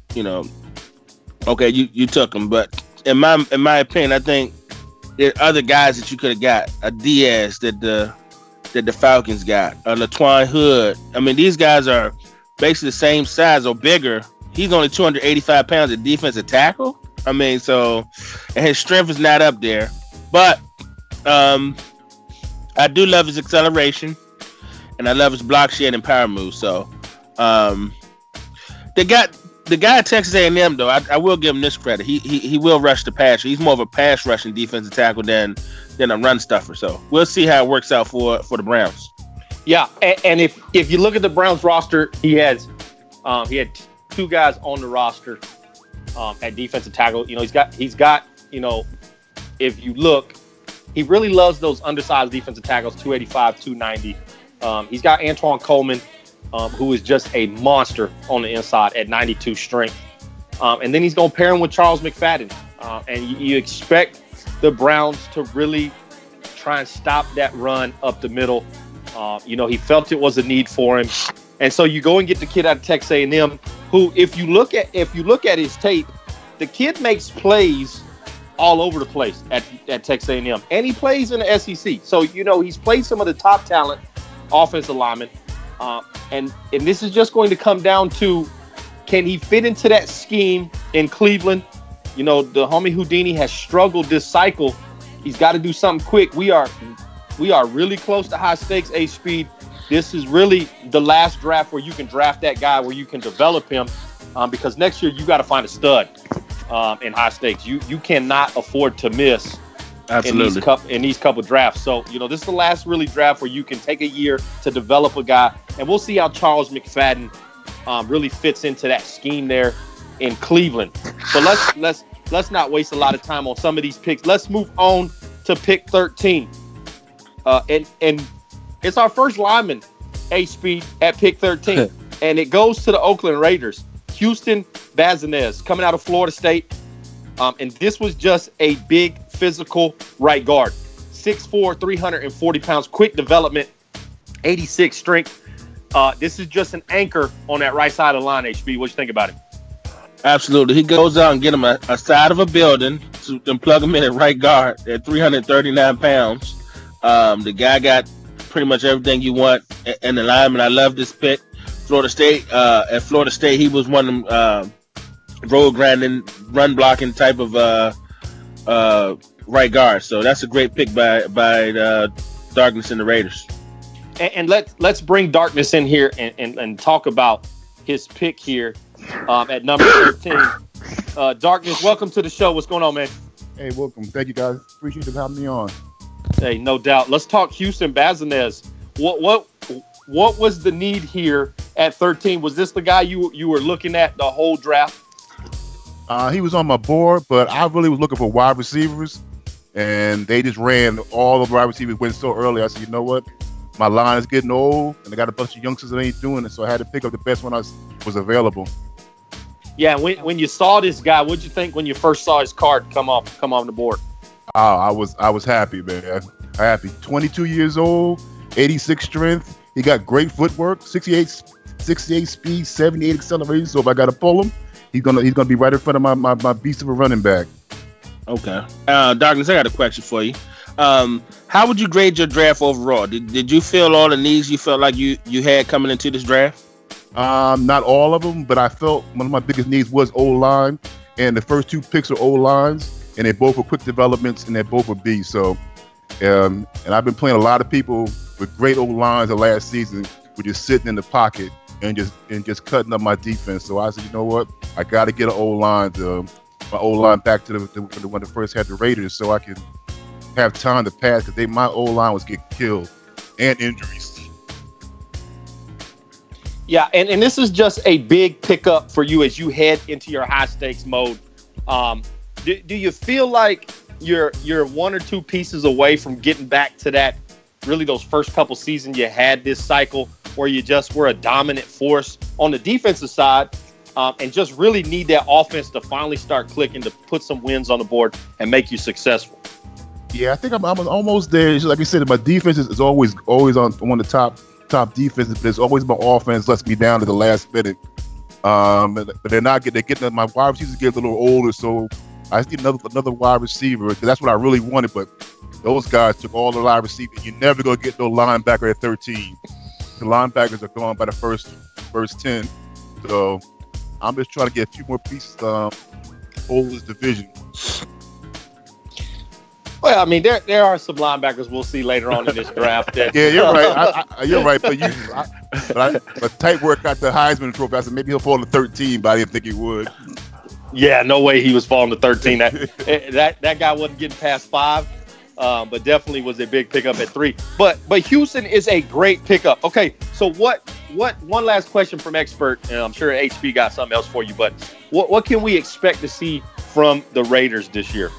okay, you took him. But in my opinion, I think there are other guys that you could have got. A Diaz that the Falcons got. A LaTuan Hood. I mean, these guys are basically the same size or bigger. He's only 285 pounds at defensive tackle. I mean, and his strength is not up there. But I do love his acceleration, and I love his block shed and power moves. So they got the guy at Texas A&M though, I will give him this credit. He will rush the passer. He's more of a pass rushing defensive tackle than a run stuffer. So we'll see how it works out for the Browns. Yeah, and if you look at the Browns roster, he had 2 guys on the roster at defensive tackle. You know, he's got you know, if you look, he really loves those undersized defensive tackles, 285, 290. He's got Antoine Coleman, who is just a monster on the inside at 92 strength. And then he's going to pair him with Charles McFadden. And you expect the Browns to really try and stop that run up the middle. You know, he felt it was a need for him. And so you go and get the kid out of Texas A&M, who, if you look at his tape, the kid makes plays all over the place at Texas A&M. And he plays in the SEC. So, you know, he's played some of the top talent offensive linemen. And this is just going to come down to, can he fit into that scheme in Cleveland? You know, the homie Houdini has struggled this cycle. He's got to do something quick. We are really close to high stakes A-Speed. This is really the last draft where you can draft that guy, where you can develop him, because next year you got to find a stud in high stakes. You cannot afford to miss. Absolutely. In these couple drafts. So, you know, this is the last really draft where you can take a year to develop a guy. And we'll see how Charles McFadden really fits into that scheme there in Cleveland. So let's not waste a lot of time on some of these picks. Let's move on to pick 13. And it's our first lineman, A-Speed, at pick 13. And it goes to the Oakland Raiders. Houston Bazinez, coming out of Florida State. And this was just a big physical right guard. 6'4", 340 pounds, quick development, 86 strength. This is just an anchor on that right side of the line, HB. What you think about it? Absolutely. He goes out and get him a side of a building and plug him in at right guard at 339 pounds. The guy got pretty much everything you want in the lineman. I love this pick. Florida State. At Florida State, he was one of them road grinding, run blocking type of right guard. So that's a great pick by Darkness and the Raiders. And let's bring Darkness in here and talk about his pick here at number 13. Darkness, welcome to the show. What's going on, man? Hey, welcome. Thank you, guys. Appreciate you having me on. Hey, no doubt. Let's talk Houston Bazinez. What was the need here at 13? Was this the guy you were looking at the whole draft? He was on my board, but I really was looking for wide receivers, and they just ran all the wide receivers went so early. I said, you know what? My line is getting old, and I got a bunch of youngsters that ain't doing it, so I had to pick up the best one I was available. Yeah, when you saw this guy, what'd you think when you first saw his card come on the board? I was happy, man. Happy. 22 years old, 86 strength. He got great footwork, 68 speed, 78 acceleration. So if I got to pull him, he's gonna be right in front of my beast of a running back. Okay. Darkness, I got a question for you. How would you grade your draft overall? Did you feel all the needs you felt like you had coming into this draft? Not all of them, but I felt one of my biggest needs was O-line, and the first 2 picks are O-lines, and they both were quick developments, and they both were B. So, and I've been playing a lot of people with great O-lines the last season, were just sitting in the pocket and just cutting up my defense. So I said, you know what? I got to get an O-line, my O-line back to the one that first had the Raiders, so I can have time to pass, because my O-line was getting killed and injuries. Yeah, and this is just a big pickup for you as you head into your high stakes mode. Do you feel like you're 1 or 2 pieces away from getting back to that, really those first couple seasons you had this cycle, where you just were a dominant force on the defensive side, and just really need that offense to finally start clicking, to put some wins on the board and make you successful? Yeah, I think I'm almost there. Just like you said, my defense is always on one of the top defenses, but it's always my offense lets me down to the last minute. But they're getting my wide receivers get a little older, so I just need another wide receiver, because that's what I really wanted. But those guys took all the wide receivers. You're never gonna get no linebacker at 13. The linebackers are gone by the first 10. So I'm just trying to get a few more pieces hold this division. Well, I mean, there are some linebackers we'll see later on in this draft. That, Yeah, you're right. You're right. But Tight Work got the Heisman Trophy. I said maybe he'll fall to 13, but I didn't think he would. Yeah, no way he was falling to 13. That guy wasn't getting past 5, but definitely was a big pickup at 3. But Houston is a great pickup. Okay, so what? One last question from expert, and I'm sure HB got something else for you. But what can we expect to see from the Raiders this year?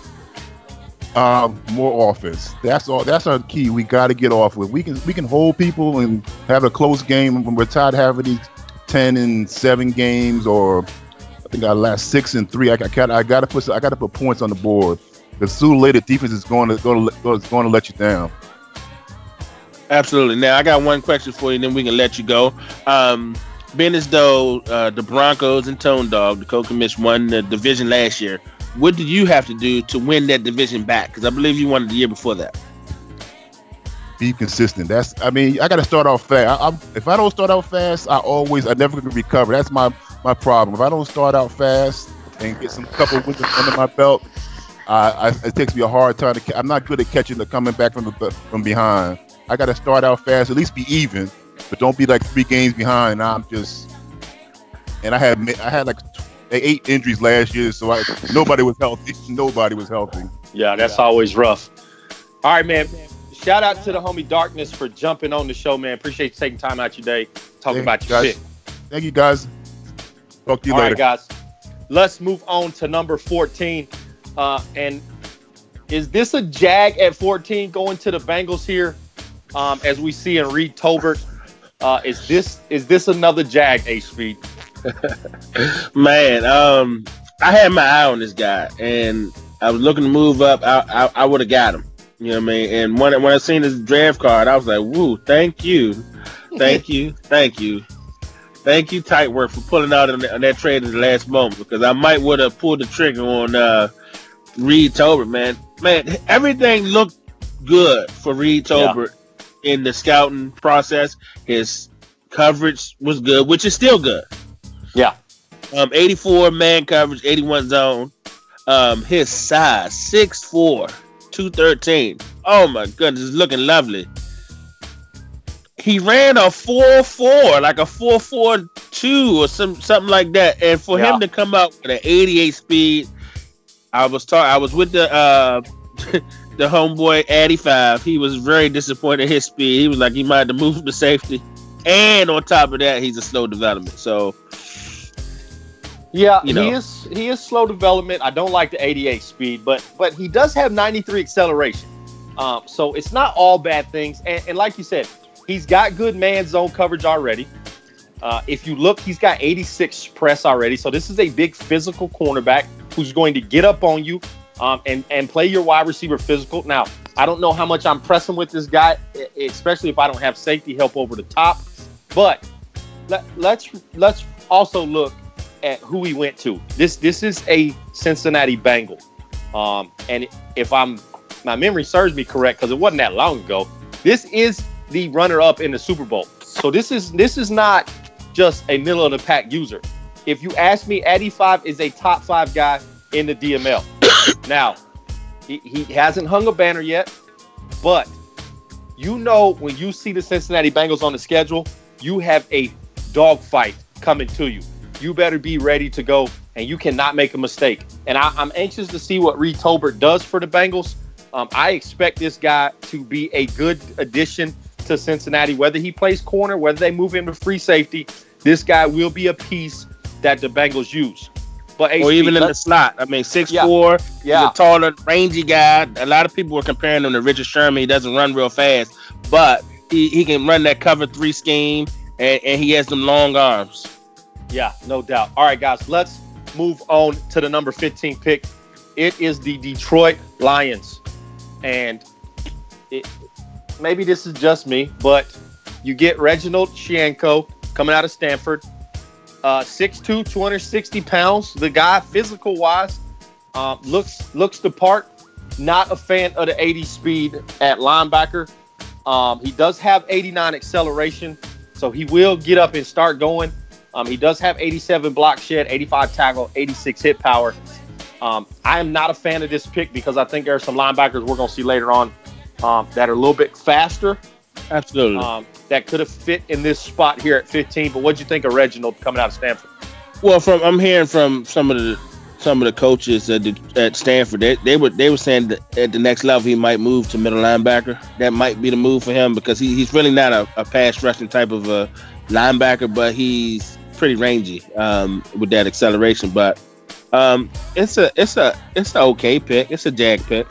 More offense. That's all. That's our key. We got to get off with. We can hold people and have a close game when we're tired of having these 10-7 games, or I think our last 6-3. I got to put points on the board. The sooner or later, defense is going to let you down. Absolutely. Now I got one question for you, and then we can let you go. Being as though the Broncos and Tone Dog, the co-commish, won the division last year, what do you have to do to win that division back? Because I believe you won it the year before that. Be consistent. I got to start off fast. If I don't start out fast, I never can recover. That's my problem. If I don't start out fast and get some couple wins under my belt, it takes me a hard time I'm not good at catching the coming back from behind. I got to start out fast, at least be even, but don't be like 3 games behind. And I had like 8 injuries last year, so nobody was healthy. Nobody was healthy. Yeah, that's always rough. All right, man. Shout out to the homie Darkness for jumping on the show, man. Appreciate you taking time out your day, talking about your shit. Thank you, guys. Talk to you later. All right, guys. Let's move on to number 14. And is this a jag at 14 going to the Bengals here? As we see in Reed Tolbert, is this another jag, H-Speed? Man, I had my eye on this guy, and I was looking to move up. I would have got him. You know what I mean? And when I seen his draft card, I was like, "Woo! Thank you, thank you, Tight Work, for pulling out on that trade at the last moment, because I might would have pulled the trigger on Reed Tolbert, man. Man, everything looked good for Reed Tolbert in the scouting process. His coverage was good, which is still good. Yeah. 84 man coverage, 81 zone. His size, 6'4", 213. Oh my goodness, it's looking lovely. He ran a 4.4, like a 4.42 or something like that. And for him to come out with an 88 speed, I was with the the homeboy Addy 5. He was very disappointed in his speed. He was like, he might have to move to safety. And on top of that, he's a slow development. So yeah, he is slow development. I don't like the 88 speed, but he does have 93 acceleration. So it's not all bad things. And like you said, he's got good man zone coverage already. If you look, he's got 86 press already. So this is a big physical cornerback who's going to get up on you and play your wide receiver physical. Now, I don't know how much I'm pressing with this guy, especially if I don't have safety help over the top. But let's also look at who he went to. This is a Cincinnati Bengal. And if my memory serves me correct, because it wasn't that long ago, this is the runner-up in the Super Bowl. So this is not just a middle of the pack user. If you ask me, Addy 5 is a top 5 guy in the DML. Now, he hasn't hung a banner yet, but when you see the Cincinnati Bengals on the schedule, you have a dogfight coming to you. You better be ready to go, and you cannot make a mistake. And I'm anxious to see what Reed Tolbert does for the Bengals. I expect this guy to be a good addition to Cincinnati, whether he plays corner, whether they move him to free safety. This guy will be a piece that the Bengals use. But or even in the slot. I mean, 6'4", he's a taller, rangy guy. A lot of people were comparing him to Richard Sherman. He doesn't run real fast, but he can run that cover 3 scheme, and he has them long arms. Yeah, no doubt. All right, guys, let's move on to the number 15 pick. It is the Detroit Lions. And maybe this is just me, but you get Reginald Shianko coming out of Stanford. 6'2", 260 pounds. The guy, physical-wise, looks the part. Not a fan of the 80 speed at linebacker. He does have 89 acceleration, so he will get up and start going. He does have 87 block shed, 85 tackle, 86 hit power. I am not a fan of this pick because I think there are some linebackers we're going to see later on that are a little bit faster. Absolutely. That could have fit in this spot here at 15. But what'd you think of Reginald coming out of Stanford? Well, I'm hearing from some of the coaches at Stanford, they were saying that at the next level he might move to middle linebacker. That might be the move for him because he's really not a pass rushing type of a linebacker, but he's pretty rangy with that acceleration. But it's a okay pick. It's a jag pick.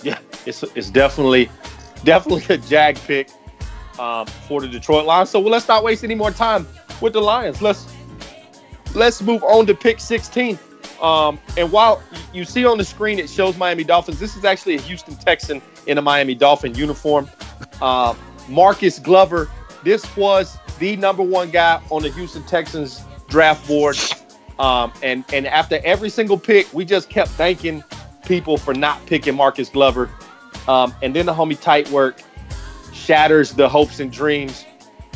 Yeah, it's definitely a jag pick for the Detroit Lions. So let's not waste any more time with the Lions. Let's move on to pick 16. And while you see on the screen it shows Miami Dolphins, this is actually a Houston Texan in a Miami Dolphin uniform. Marcus Glover, this was the number one guy on the Houston Texans draft board. And after every single pick, we just kept thanking people for not picking Marcus Glover. And then the homie Tight Work shatters the hopes and dreams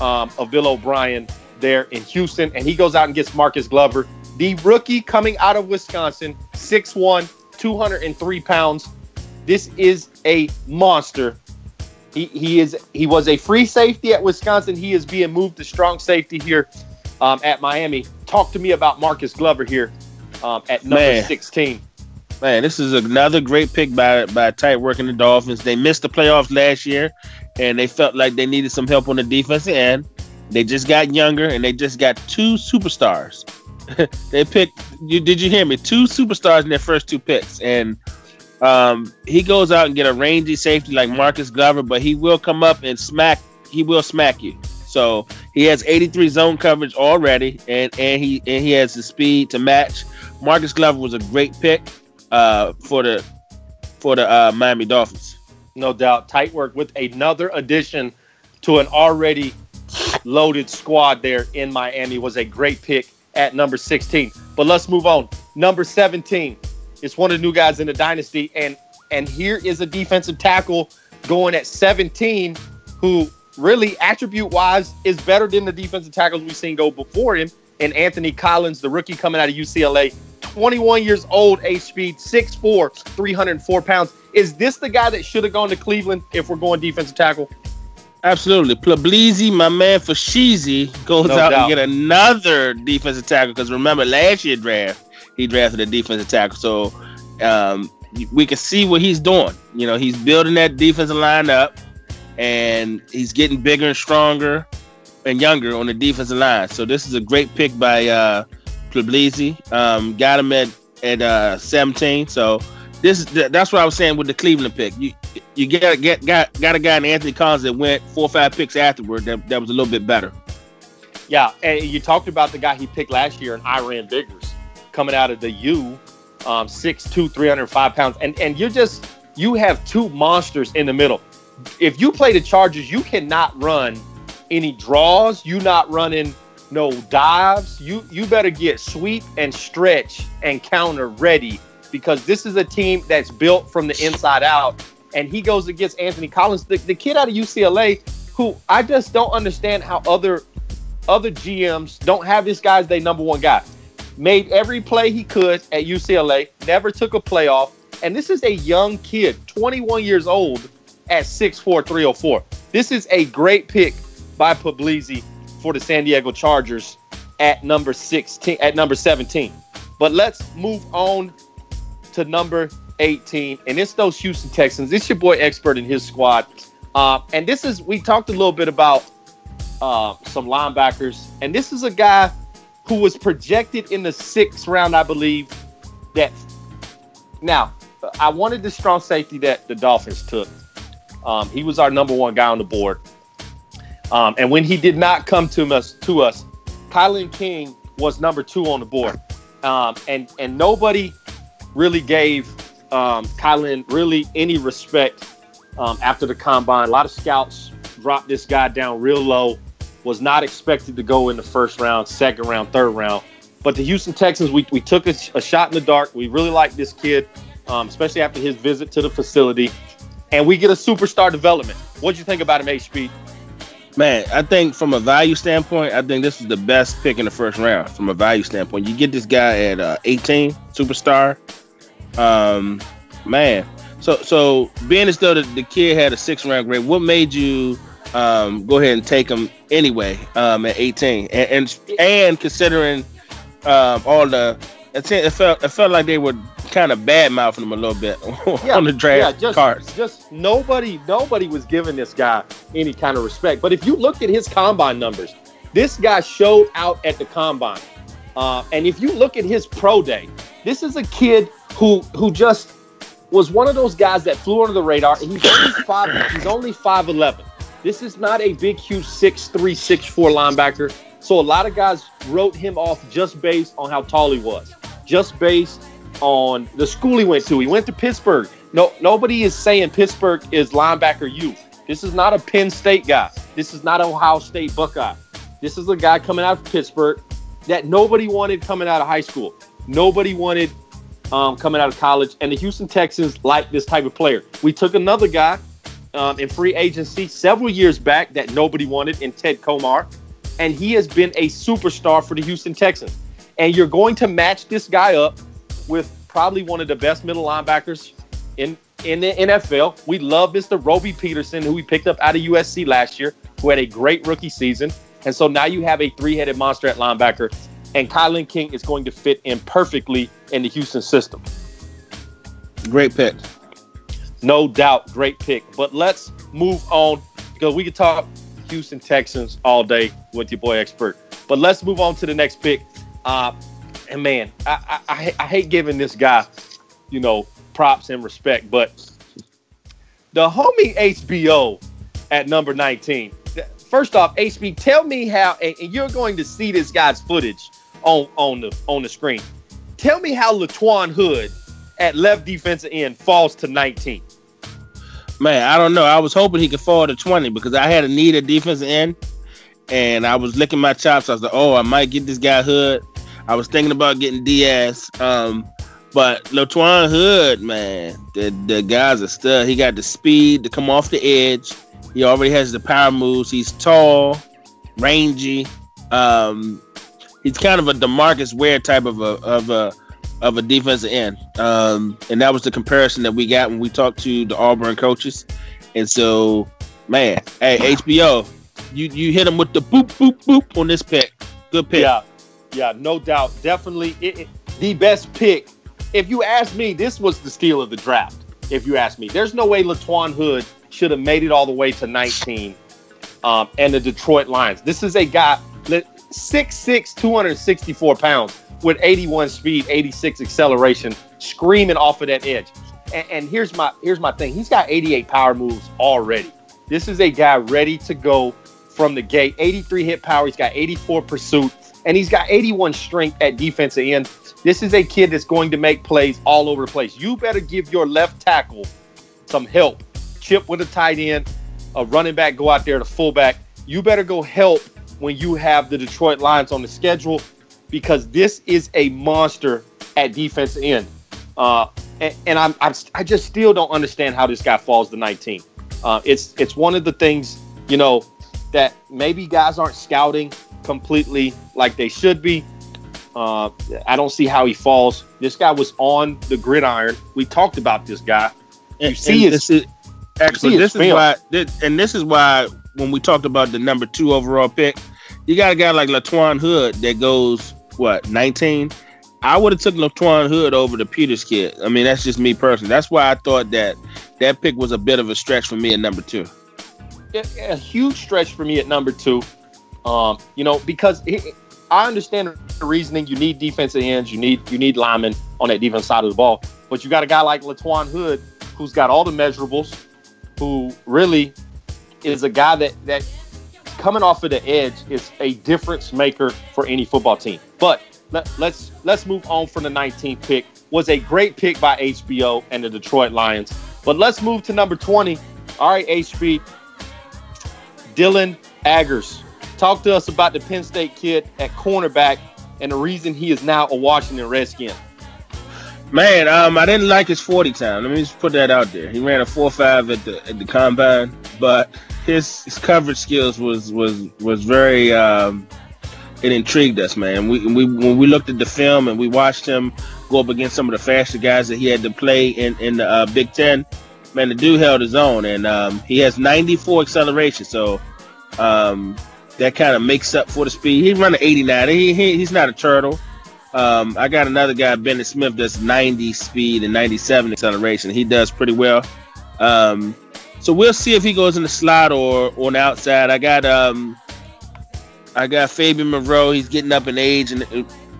of Bill O'Brien there in Houston, and he goes out and gets Marcus Glover, the rookie coming out of Wisconsin, 6'1", 203 pounds. This is a monster. He was a free safety at Wisconsin. He is being moved to strong safety here at Miami. Talk to me about Marcus Glover here at number 16. Man, this is another great pick by Tight Work and the Dolphins. They missed the playoffs last year, and they felt like they needed some help on the defensive end. They just got younger, and they just got two superstars. They picked, did you hear me? Two superstars in their first two picks. And he goes out and get a rangy safety like Marcus Glover, but he will come up and smack you. So he has 83 zone coverage already, and he has the speed to match. Marcus Glover was a great pick for the Miami Dolphins. No doubt. Tight Work with another addition to an already loaded squad there in Miami was a great pick at number 16. But let's move on. Number 17. It's one of the new guys in the Dynasty, and here is a defensive tackle going at 17 who really attribute-wise is better than the defensive tackles we've seen go before him, and Anthony Collins, the rookie coming out of UCLA, 21 years old, H-speed, 6'4", 304 pounds. Is this the guy that should have gone to Cleveland if we're going defensive tackle? Absolutely. Plebleezy, my man for Sheezy, goes out and get another defensive tackle because remember last year's draft, he drafted a defensive tackle. So we can see what he's doing. You know, he's building that defensive line up, and he's getting bigger and stronger and younger on the defensive line. So this is a great pick by Plebleezy. Got him at 17. So that's what I was saying with the Cleveland pick. You got a guy in Anthony Collins that went 4 or 5 picks afterward that was a little bit better. Yeah, and you talked about the guy he picked last year in Iran Biggers coming out of the U, 6'2", 305 pounds. And you have two monsters in the middle. If you play the Chargers, you cannot run any draws. You not running no dives. You better get sweep and stretch and counter ready because this is a team that's built from the inside out. And he goes against Anthony Collins, the kid out of UCLA, who I just don't understand how other GMs don't have this guy as their number one guy. Made every play he could at UCLA, never took a playoff. And this is a young kid, 21 years old at 6'4", 304. This is a great pick by Puglisi for the San Diego Chargers at number 17. But let's move on to number 18, and it's those Houston Texans. It's your boy Expert in his squad. And we talked a little bit about some linebackers, and this is a guy who was projected in the 6th round, I believe. Now, I wanted the strong safety that the Dolphins took. He was our number one guy on the board. And when he did not come to us, Kylan King was number 2 on the board. And nobody really gave Kylan really any respect after the combine. A lot of scouts dropped this guy down real low. Was not expected to go in the 1st round, 2nd round, 3rd round. But the Houston Texans, we took a shot in the dark. We really like this kid, especially after his visit to the facility. And we get a superstar development. What'd you think about him, H-Speed? Man, I think from a value standpoint, I think this is the best pick in the first round. From a value standpoint, you get this guy at 18, superstar. Man, so being as though the kid had a 6th round grade, what made you go ahead and take him anyway at 18? And considering all the, it felt like they were kind of bad mouthing him a little bit on the draft cards. Just nobody was giving this guy any kind of respect. But if you looked at his combine numbers, this guy showed out at the combine. And if you look at his pro day, this is a kid who just was one of those guys that flew under the radar. And he's only 5'11". This is not a big, huge 6'3", 6'4" linebacker. So a lot of guys wrote him off just based on how tall he was, just based on the school he went to. He went to Pittsburgh. Nobody is saying Pittsburgh is linebacker U. This is not a Penn State guy. This is not Ohio State Buckeye. This is a guy coming out of Pittsburgh that nobody wanted coming out of high school. Nobody wanted coming out of college. And the Houston Texans like this type of player. We took another guy in free agency several years back that nobody wanted in Ted Komar. And he has been a superstar for the Houston Texans. And you're going to match this guy up with probably one of the best middle linebackers in the NFL. We love Mr. Roby Peterson, who we picked up out of USC last year, who had a great rookie season. And so now you have a 3-headed monster at linebacker, and Kylan King is going to fit in perfectly in the Houston system. Great pick. No doubt, great pick. But let's move on, because we could talk Houston Texans all day with your boy Expert. But let's move on to the next pick. And man, I hate giving this guy, props and respect, but the homie HBO at number 19. First off, HB, tell me how, and you're going to see this guy's footage on the screen. Tell me how Laquan Hood at left defensive end falls to 19. Man, I don't know. I was hoping he could fall to 20 because I had a need at defensive end, and I was licking my chops. I was like, I might get this guy Hood. I was thinking about getting Diaz. But Laquan Hood, man, the guy's a stud. He got the speed to come off the edge. He already has the power moves. He's tall, rangy. He's kind of a DeMarcus Ware type of a defensive end. And that was the comparison that we got when we talked to the Auburn coaches. And so, man, hey, HBO, you hit him with the boop, boop, boop on this pick. Good pick. Yeah, no doubt. Definitely the best pick. If you ask me, this was the steal of the draft. If you ask me, there's no way Laquan Hood should have made it all the way to 19 and the Detroit Lions. This is a guy, 6'6", 264 pounds with 81 speed, 86 acceleration, screaming off of that edge. And here's my thing. He's got 88 power moves already. This is a guy ready to go from the gate. 83 hit power. He's got 84 pursuit. And he's got 81 strength at defensive end. This is a kid that's going to make plays all over the place. You better give your left tackle some help. Chip with a tight end, a running back, go out there to fullback. You better go help when you have the Detroit Lions on the schedule, because this is a monster at defensive end. And I just still don't understand how this guy falls to 19. It's one of the things, that maybe guys aren't scouting completely like they should be. I don't see how he falls. This guy was on the gridiron. We talked about this guy. This is why when we talked about the number 2 overall pick, you got a guy like Laquan Hood that goes 19. I would have took Laquan Hood over the Peters kid. I mean, that's just me personally. That's why I thought that pick was a bit of a stretch for me at number 2. A huge stretch for me at number 2. Because I understand the reasoning. You need defensive ends. You need linemen on that defense side of the ball. But you got a guy like Laquan Hood who's got all the measurables, who really is a guy that coming off of the edge is a difference maker for any football team. But let's move on from the 19th pick. Was a great pick by HBO and the Detroit Lions. But let's move to number 20. All right, HB. Dylan Aggers. Talk to us about the Penn State kid at cornerback and the reason he is now a Washington Redskin. Man, I didn't like his 40 time. Let me just put that out there. He ran a 4.5 at the combine, but his coverage skills was very it intrigued us, man. We when we looked at the film and we watched him go up against some of the faster guys that he had to play in the Big Ten. Man, the dude held his own, and he has 94 acceleration, so that kind of makes up for the speed. He's running 89. He's not a turtle. I got another guy, Bennett Smith, that's 90 speed and 97 acceleration. He does pretty well. So we'll see if he goes in the slot or on the outside. I got Fabian Monroe. He's getting up in age and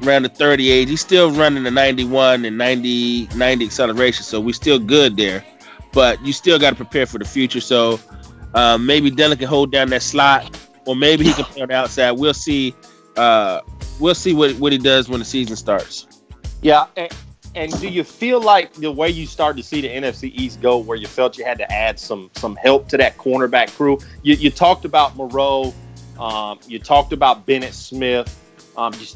around the 30 age. He's still running the 91 and 90 acceleration, so we're still good there. But you still got to prepare for the future. So maybe Dylan can hold down that slot, or maybe he can play on the outside. We'll see. We'll see what he does when the season starts. Yeah, and do you feel like the way you started to see the NFC East go, where you felt you had to add some help to that cornerback crew? You talked about Moreau. You talked about Bennett Smith.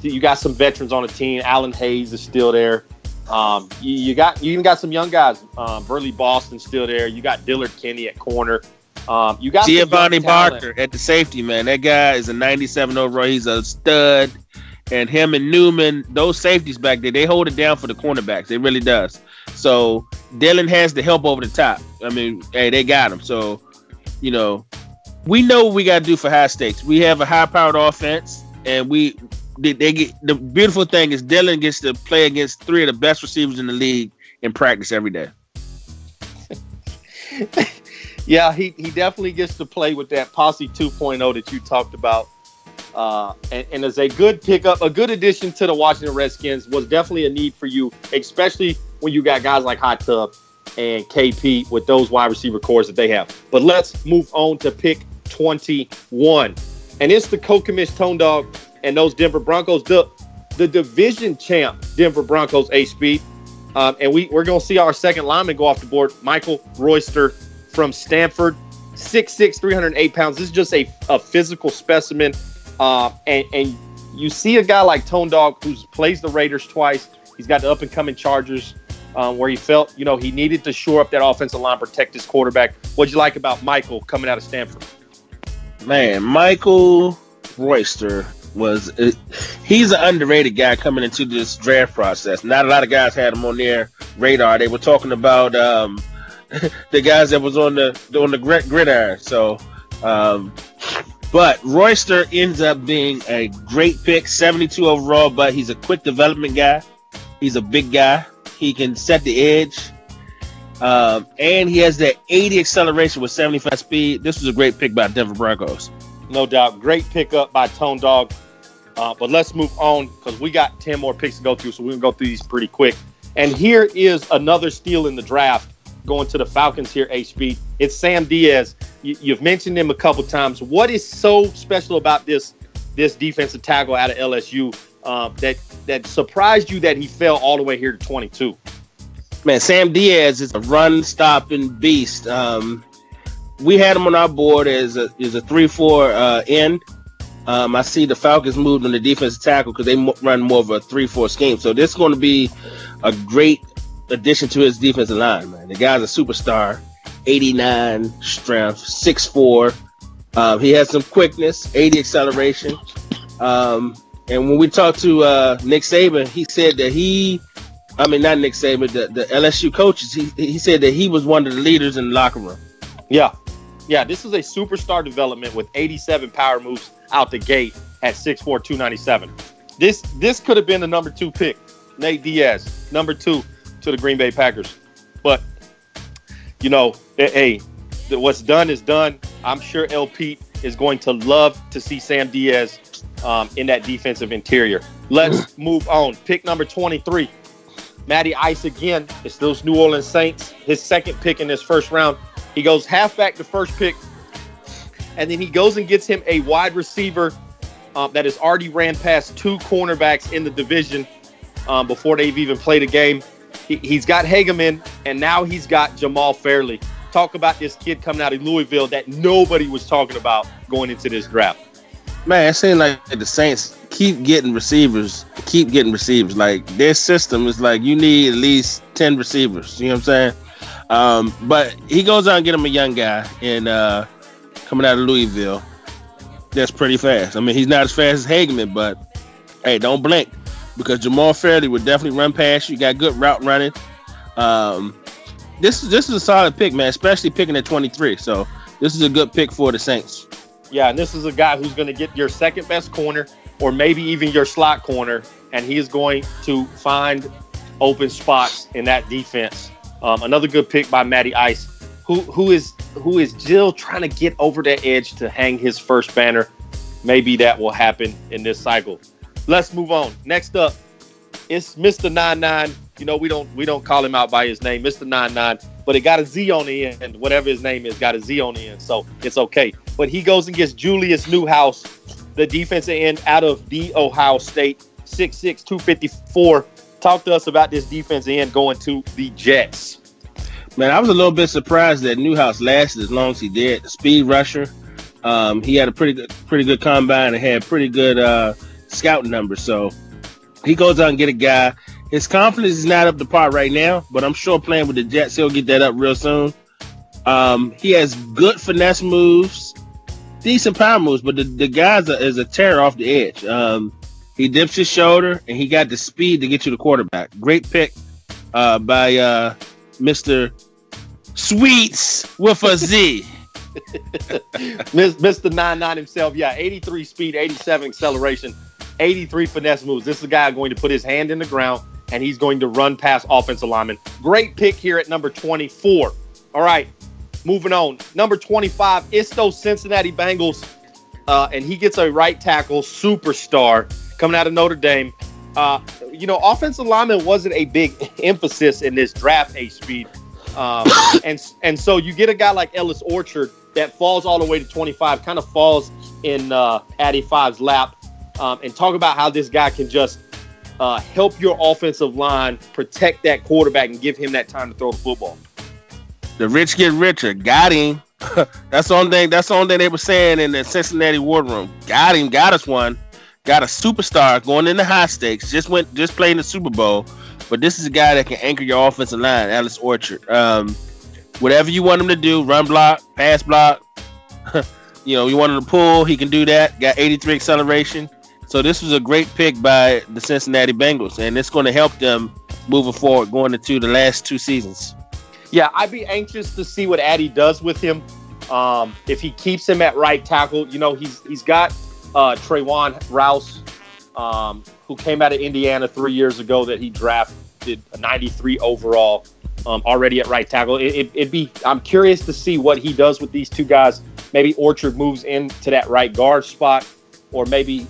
You got some veterans on the team. Alan Hayes is still there. You even got some young guys. Burley Boston's still there. You got Dillard Kenny at corner. You got Giovanni Barker at the safety, man. That guy is a 97 overall. He's a stud. And him and Newman, those safeties back there, they hold it down for the cornerbacks. It really does. So Dylan has the help over the top. I mean, hey, they got him. So, we know what we got to do for high stakes. We have a high-powered offense, and they get the beautiful thing is Dylan gets to play against three of the best receivers in the league in practice every day. Yeah, he definitely gets to play with that Posse 2.0 that you talked about. And as a good pickup, a good addition to the Washington Redskins, was definitely a need for you, especially when you got guys like Hot Tub and KP with those wide receiver cores that they have. But let's move on to pick 21. And it's the co-commish Tone Dog and those Denver Broncos, the division champ Denver Broncos, A-Speed. And we're going to see our second lineman go off the board, Michael Royster from Stanford, 6'6", 308 pounds. This is just a physical specimen. And you see a guy like Tone Dog, who plays the Raiders twice. He's got the up-and-coming Chargers, where he felt, he needed to shore up that offensive line, protect his quarterback. What'd you like about Michael coming out of Stanford? Man, Michael Royster he's an underrated guy coming into this draft process. Not a lot of guys had him on their radar. They were talking about the guys that was on the gridiron. So, but Royster ends up being a great pick, 72 overall, but he's a quick development guy. He's a big guy. He can set the edge. And he has that 80 acceleration with 75 speed. This was a great pick by Denver Broncos. No doubt. Great pickup by Tone Dog. But let's move on, because we got 10 more picks to go through, so we're going to go through these pretty quick. And here is another steal in the draft going to the Falcons here, H-Speed. It's Sam Diaz. You've mentioned him a couple times. What is so special about this defensive tackle out of LSU that surprised you that he fell all the way here to 22? Man, Sam Diaz is a run-stopping beast. We had him on our board as a 3-4 end. I see the Falcons moved on the defensive tackle because they run more of a 3-4 scheme. So this is going to be a great addition to his defensive line, man. The guy's a superstar, 89 strength, 6'4". He has some quickness, 80 acceleration. And when we talked to Nick Saban, he said that not Nick Saban, the LSU coaches, he said that he was one of the leaders in the locker room. Yeah, this is a superstar development with 87 power moves out the gate at 6'4", 297. This could have been the number 2 pick, Nate Diaz, number 2 to the Green Bay Packers. But, hey, what's done is done. I'm sure El Pete is going to love to see Sam Diaz in that defensive interior. Let's move on. Pick number 23. Matty Ice again. It's those New Orleans Saints. His second pick in this first round. He goes halfback the first pick, and then he goes and gets him a wide receiver that has already ran past 2 cornerbacks in the division before they've even played a game. He's got Hageman, and now he's got Jamal Fairley. Talk about this kid coming out of Louisville that nobody was talking about going into this draft. Man, it seems like the Saints keep getting receivers. Like, their system is like you need at least 10 receivers. You know what I'm saying? But he goes out and get him a young guy in coming out of Louisville. That's pretty fast. I mean, he's not as fast as Hageman, but hey, don't blink because Jamal Fairley would definitely run past you. Got good route running. This is a solid pick, man, especially picking at 23. So this is a good pick for the Saints. Yeah, and this is a guy who's going to get your second best corner or maybe even your slot corner, and he is going to find open spots in that defense. Another good pick by Matty Ice, who is still trying to get over that edge to hang his first banner. Maybe that will happen in this cycle. Let's move on. Next up, it's Mr. 99. You know, we don't call him out by his name, Mr. 99, but it got a Z on the end. Whatever his name is, got a Z on the end, so it's okay. But he goes and gets Julius Newhouse, the defensive end out of the Ohio State, 6'6", 254. Talk to us about this defensive end going to the Jets. Man, I was a little bit surprised that Newhouse lasted as long as he did. Speed rusher. He had a pretty good combine and had pretty good scouting numbers. So he goes out and get a guy. His confidence is not up to par right now, but I'm sure playing with the Jets, he'll get that up real soon. He has good finesse moves, decent power moves, but the guy is a terror off the edge. He dips his shoulder, and he got the speed to get you the quarterback. Great pick by Mr. Sweets with a Z. Mr. 99 himself, yeah, 83 speed, 87 acceleration, 83 finesse moves. This is a guy going to put his hand in the ground, and he's going to run past offensive linemen. Great pick here at number 24. All right, moving on. Number 25, it's those Cincinnati Bengals, and he gets a right tackle superstar coming out of Notre Dame. Offensive lineman wasn't a big emphasis in this draft, H-Speed. And so you get a guy like Ellis Orchard that falls all the way to 25, kind of falls in Addy 5's lap, and talk about how this guy can just help your offensive line protect that quarterback and give him that time to throw the football. The rich get richer. Got him. That's the only thing they were saying in the Cincinnati war room. Got him. Got us one. Got a superstar going into high stakes. Just played in the Super Bowl. But this is a guy that can anchor your offensive line, Ellis Orchard. Whatever you want him to do, run block, pass block. You want him to pull, he can do that. Got 83 acceleration. So this was a great pick by the Cincinnati Bengals, and it's going to help them moving forward going into the last two seasons. Yeah, I'd be anxious to see what Addy does with him. If he keeps him at right tackle, he's got Trayvon Rouse, who came out of Indiana 3 years ago that he drafted a 93 overall, already at right tackle. I'm curious to see what he does with these two guys. Maybe Orchard moves into that right guard spot, or maybe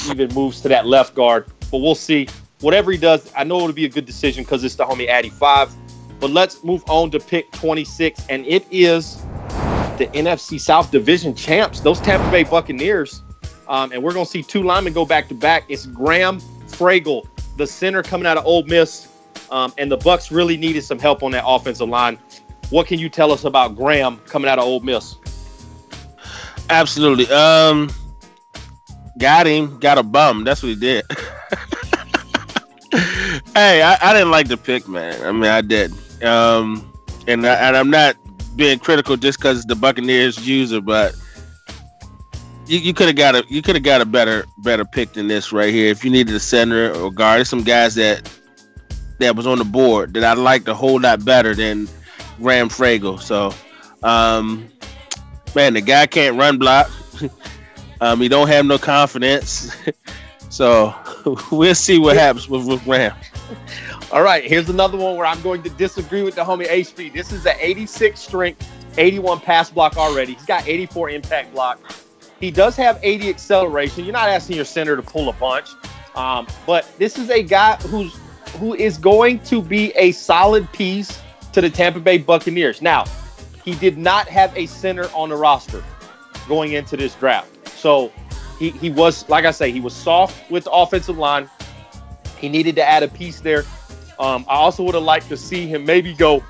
even moves to that left guard. But we'll see. Whatever he does, I know it'll be a good decision because it's the homie Addy 5. But let's move on to pick 26, and it is the NFC South Division champs, those Tampa Bay Buccaneers. And we're going to see two linemen go back-to-back. It's Graham Fragel, the center coming out of Ole Miss. And the Bucs really needed some help on that offensive line. What can you tell us about Graham coming out of Ole Miss? Absolutely. Got him. Got a bum. That's what he did. Hey, I didn't like the pick, man. I mean, I did. And I'm not being critical just because the Buccaneers user, but you could have got a better pick than this right here. If you needed a center or guard, there's some guys that was on the board that I liked a whole lot better than Graham Fragel. So, man, the guy can't run block. He don't have no confidence. So we'll see what happens with Graham. All right, here's another one where I'm going to disagree with the homie HP. This is an 86 strength, 81 pass block already. He's got 84 impact block. He does have 80 acceleration. You're not asking your center to pull a bunch. But this is a guy who is going to be a solid piece to the Tampa Bay Buccaneers. Now, he did not have a center on the roster going into this draft. So he was, like I say, he was soft with the offensive line. He needed to add a piece there. I also would have liked to see him maybe go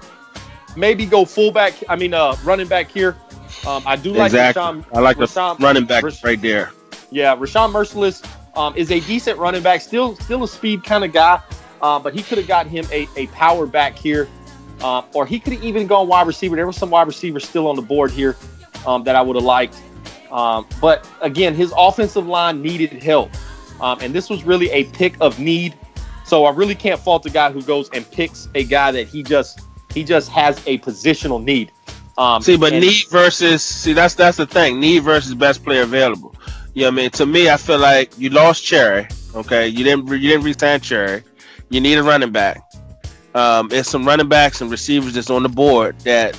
fullback. Running back here. I do like exactly. Rashawn. I like the running back right there. Yeah, Rashawn Merciless is a decent running back. Still a speed kind of guy, but he could have got him a power back here, or he could have even gone wide receiver. There were some wide receivers still on the board here. that I would have liked. But again, his offensive line needed help. And this was really a pick of need. So I really can't fault the guy who goes and picks a guy that he just has a positional need. Need versus that's the thing. Need versus best player available. You know what I mean? To me, I feel like you lost Cherry. Okay, you didn't re-sign Cherry. You need a running back. There's some running backs and receivers that's on the board that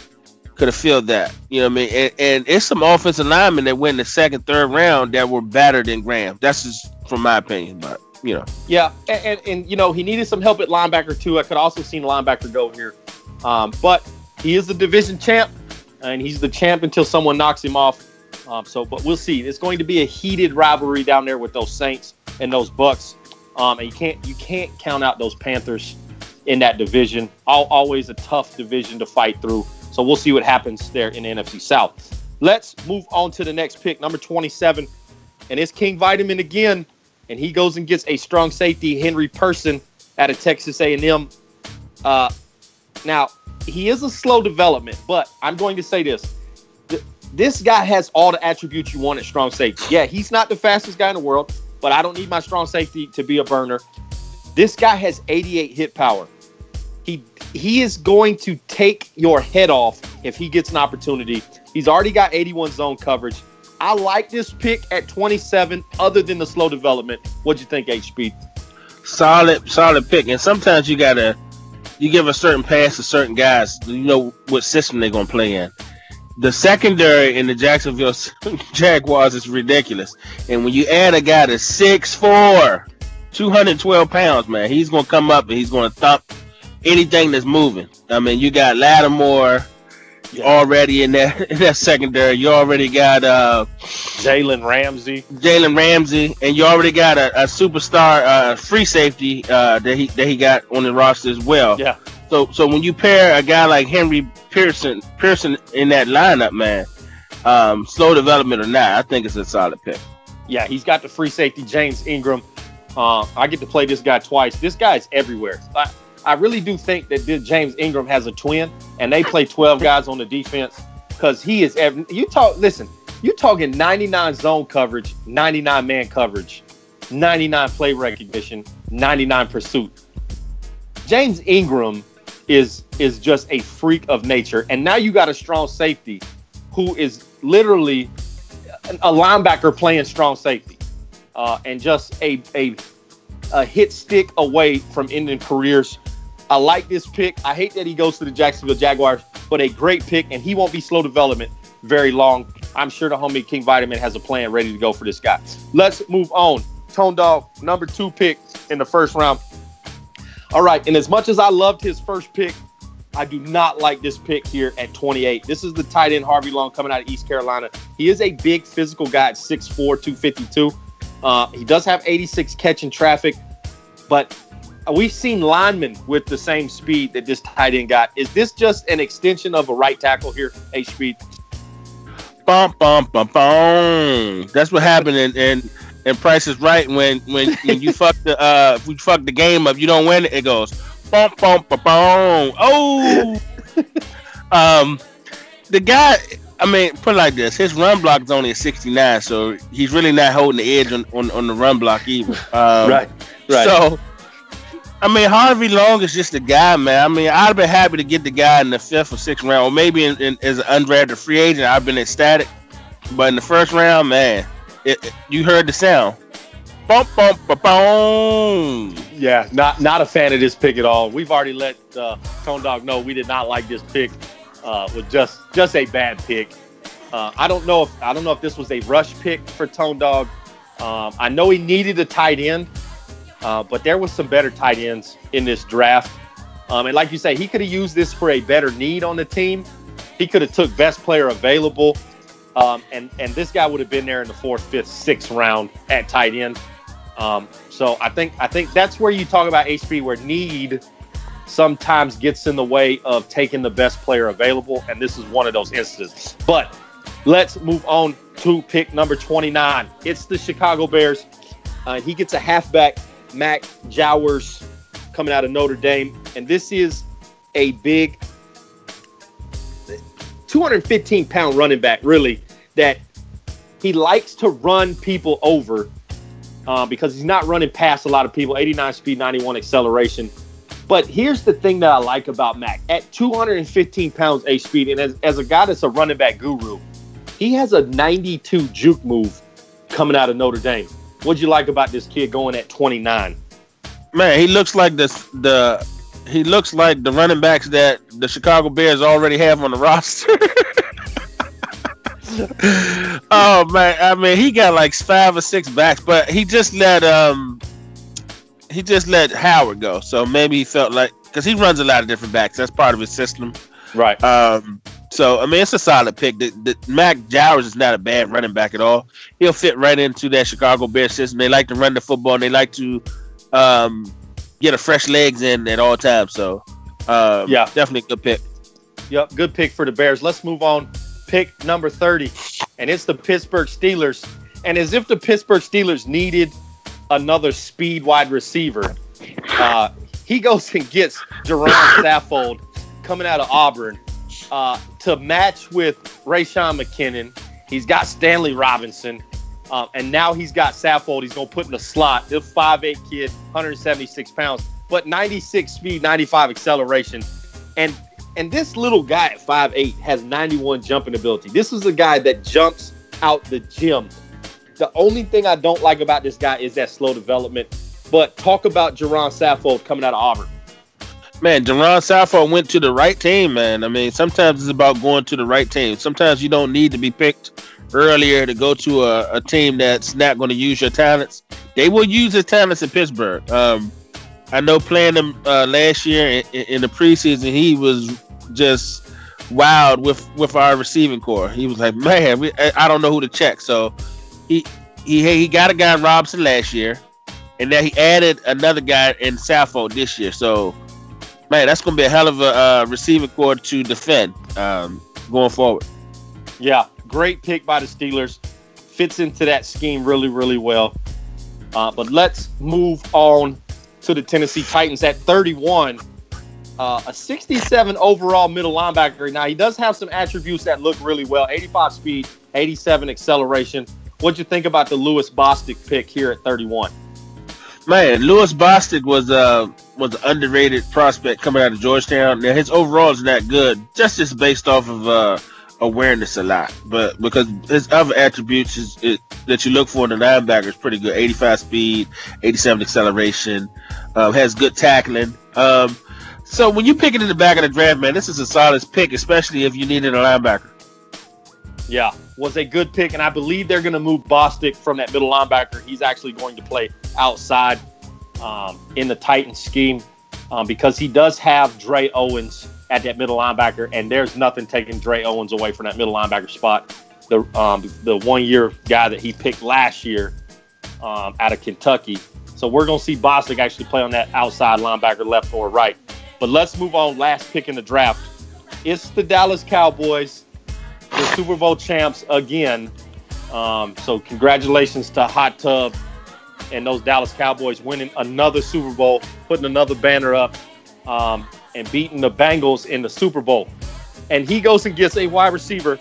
could have filled that. You know what I mean? And it's some offensive linemen that went in the second, third round that were better than Graham. That's just from my opinion, but you know. Yeah, and you know, he needed some help at linebacker too. I could also seen linebacker go here. But he is the division champ, and he's the champ until someone knocks him off. But we'll see. It's going to be a heated rivalry down there with those Saints and those Bucks. And you can't count out those Panthers in that division. Always a tough division to fight through. So we'll see what happens there in the NFC South. Let's move on to the next pick, number 27. And it's King Vitamin again. And he goes and gets a strong safety, Henry Person, out of Texas A&M. Now, he is a slow development, but I'm going to say this. This guy has all the attributes you want at strong safety. Yeah, he's not the fastest guy in the world, but I don't need my strong safety to be a burner. This guy has 88 hit power. He is going to take your head off if he gets an opportunity. He's already got 81 zone coverage. I like this pick at 27, other than the slow development. What'd you think, H-Speed? Solid pick. And sometimes you give a certain pass to certain guys. You know what system they're going to play in. The secondary in the Jacksonville Jaguars is ridiculous. And when you add a guy to 6'4", 212 pounds, man, he's going to come up and he's going to thump anything that's moving. I mean, you got Lattimore already in that secondary. You already got Jalen Ramsey, and you already got a superstar free safety that he got on the roster as well. Yeah. So when you pair a guy like Henry Pearson in that lineup, man, slow development or not, I think it's a solid pick. Yeah, he's got the free safety, James Ingram. I get to play this guy twice. This guy's everywhere. I really do think that James Ingram has a twin, and they play 12 guys on the defense because he is you're talking 99 zone coverage, 99 man coverage, 99 play recognition, 99 pursuit. James Ingram is just a freak of nature, and now you got a strong safety who is literally a linebacker playing strong safety, and just a hit stick away from ending careers. I like this pick. I hate that he goes to the Jacksonville Jaguars, but a great pick, and he won't be slow development very long. I'm sure the homie King Vitamin has a plan ready to go for this guy. Let's move on. Tone Dog, number 2 pick in the first round. All right, and as much as I loved his first pick, I do not like this pick here at 28. This is the tight end Harvey Long coming out of East Carolina. He is a big physical guy at 6'4", 252. He does have 86 catch in traffic, but we've seen linemen with the same speed that this tight end got. Is this just an extension of a right tackle here, H-Speed? Bum, bum, bum, bum. That's what happened in Price is Right when you fuck the game up, you don't win it. It goes bum, bum, bum, bum. Oh, the guy. I mean, put it like this: his run block is only a 69, so he's really not holding the edge on the run block either. Right. So, I mean, Harvey Long is just a guy, man. I mean, I'd have been happy to get the guy in the 5th or 6th round, or maybe as an undrafted free agent. I've been ecstatic, but in the first round, man, you heard the sound. Bump, bump, bump, boom. Yeah, not a fan of this pick at all. We've already let Tone Dog know we did not like this pick. Was just a bad pick. I don't know if this was a rush pick for Tone Dog. I know he needed a tight end, but there was some better tight ends in this draft. And like you say, he could have used this for a better need on the team. He could have took best player available, and this guy would have been there in the 4th, 5th, 6th round at tight end. So I think that's where you talk about HP, where need sometimes gets in the way of taking the best player available, and this is one of those instances. But let's move on to pick number 29. It's the Chicago Bears. He gets a halfback, Mac Jowers, coming out of Notre Dame, and this is a big 215-pound running back, really, that he likes to run people over because he's not running past a lot of people. 89 speed, 91 acceleration. But here's the thing that I like about Mac. At 215 pounds H-speed, and as a guy that's a running back guru, he has a 92 juke move coming out of Notre Dame. What'd you like about this kid going at 29? Man, he looks like the running backs that the Chicago Bears already have on the roster. Oh man, I mean, he got like 5 or 6 backs, but he just let Howard go. So maybe he felt like, because he runs a lot of different backs, that's part of his system, right? So I mean, it's a solid pick. The Mac Jowers is not a bad running back at all. He'll fit right into that Chicago Bears system. They like to run the football, and they like to get a fresh legs in at all times. So yeah, definitely a good pick. Yep, good pick for the Bears. Let's move on. Pick number 30, and it's the Pittsburgh Steelers. And as if the Pittsburgh Steelers needed another speed wide receiver, he goes and gets Jerron Saffold coming out of Auburn to match with Rayshawn McKinnon. He's got Stanley Robinson, and now he's got Saffold. He's going to put in the slot. The 5'8" kid, 176 pounds, but 96 speed, 95 acceleration. And this little guy at 5'8" has 91 jumping ability. This is a guy that jumps out the gym. The only thing I don't like about this guy is that slow development. But talk about Jerron Saffold coming out of Auburn. Man, Jerron Saffold went to the right team, man. I mean, sometimes it's about going to the right team. Sometimes you don't need to be picked earlier to go to a team that's not going to use your talents. They will use his talents in Pittsburgh. I know playing him last year in the preseason, he was just wild with our receiving core. He was like, man, I don't know who to check. So he got a guy in Robinson last year, and then he added another guy in Saffold this year. So, man, that's going to be a hell of a receiving core to defend going forward. Yeah, great pick by the Steelers. Fits into that scheme really, really well. But let's move on to the Tennessee Titans at 31. A 67 overall middle linebacker. Now, he does have some attributes that look really well. 85 speed, 87 acceleration. What'd you think about the Louis Bostic pick here at 31? Man, Louis Bostic was an underrated prospect coming out of Georgetown. Now, his overall is not good, just based off of awareness a lot. But because his other attributes that you look for in the linebacker is pretty good. 85 speed, 87 acceleration, has good tackling. So when you pick it in the back of the draft, man, this is a solid pick, especially if you needed a linebacker. Yeah, was a good pick, and I believe they're going to move Bostic from that middle linebacker. He's actually going to play outside in the Titans scheme because he does have Dre Owens at that middle linebacker, and there's nothing taking Dre Owens away from that middle linebacker spot. The 1-year guy that he picked last year out of Kentucky. So we're going to see Bostic actually play on that outside linebacker, left or right. But let's move on. Last pick in the draft. It's the Dallas Cowboys, the Super Bowl champs again. So congratulations to Hot Tub and those Dallas Cowboys winning another Super Bowl, putting another banner up, and beating the Bengals in the Super Bowl. And he goes and gets a wide receiver,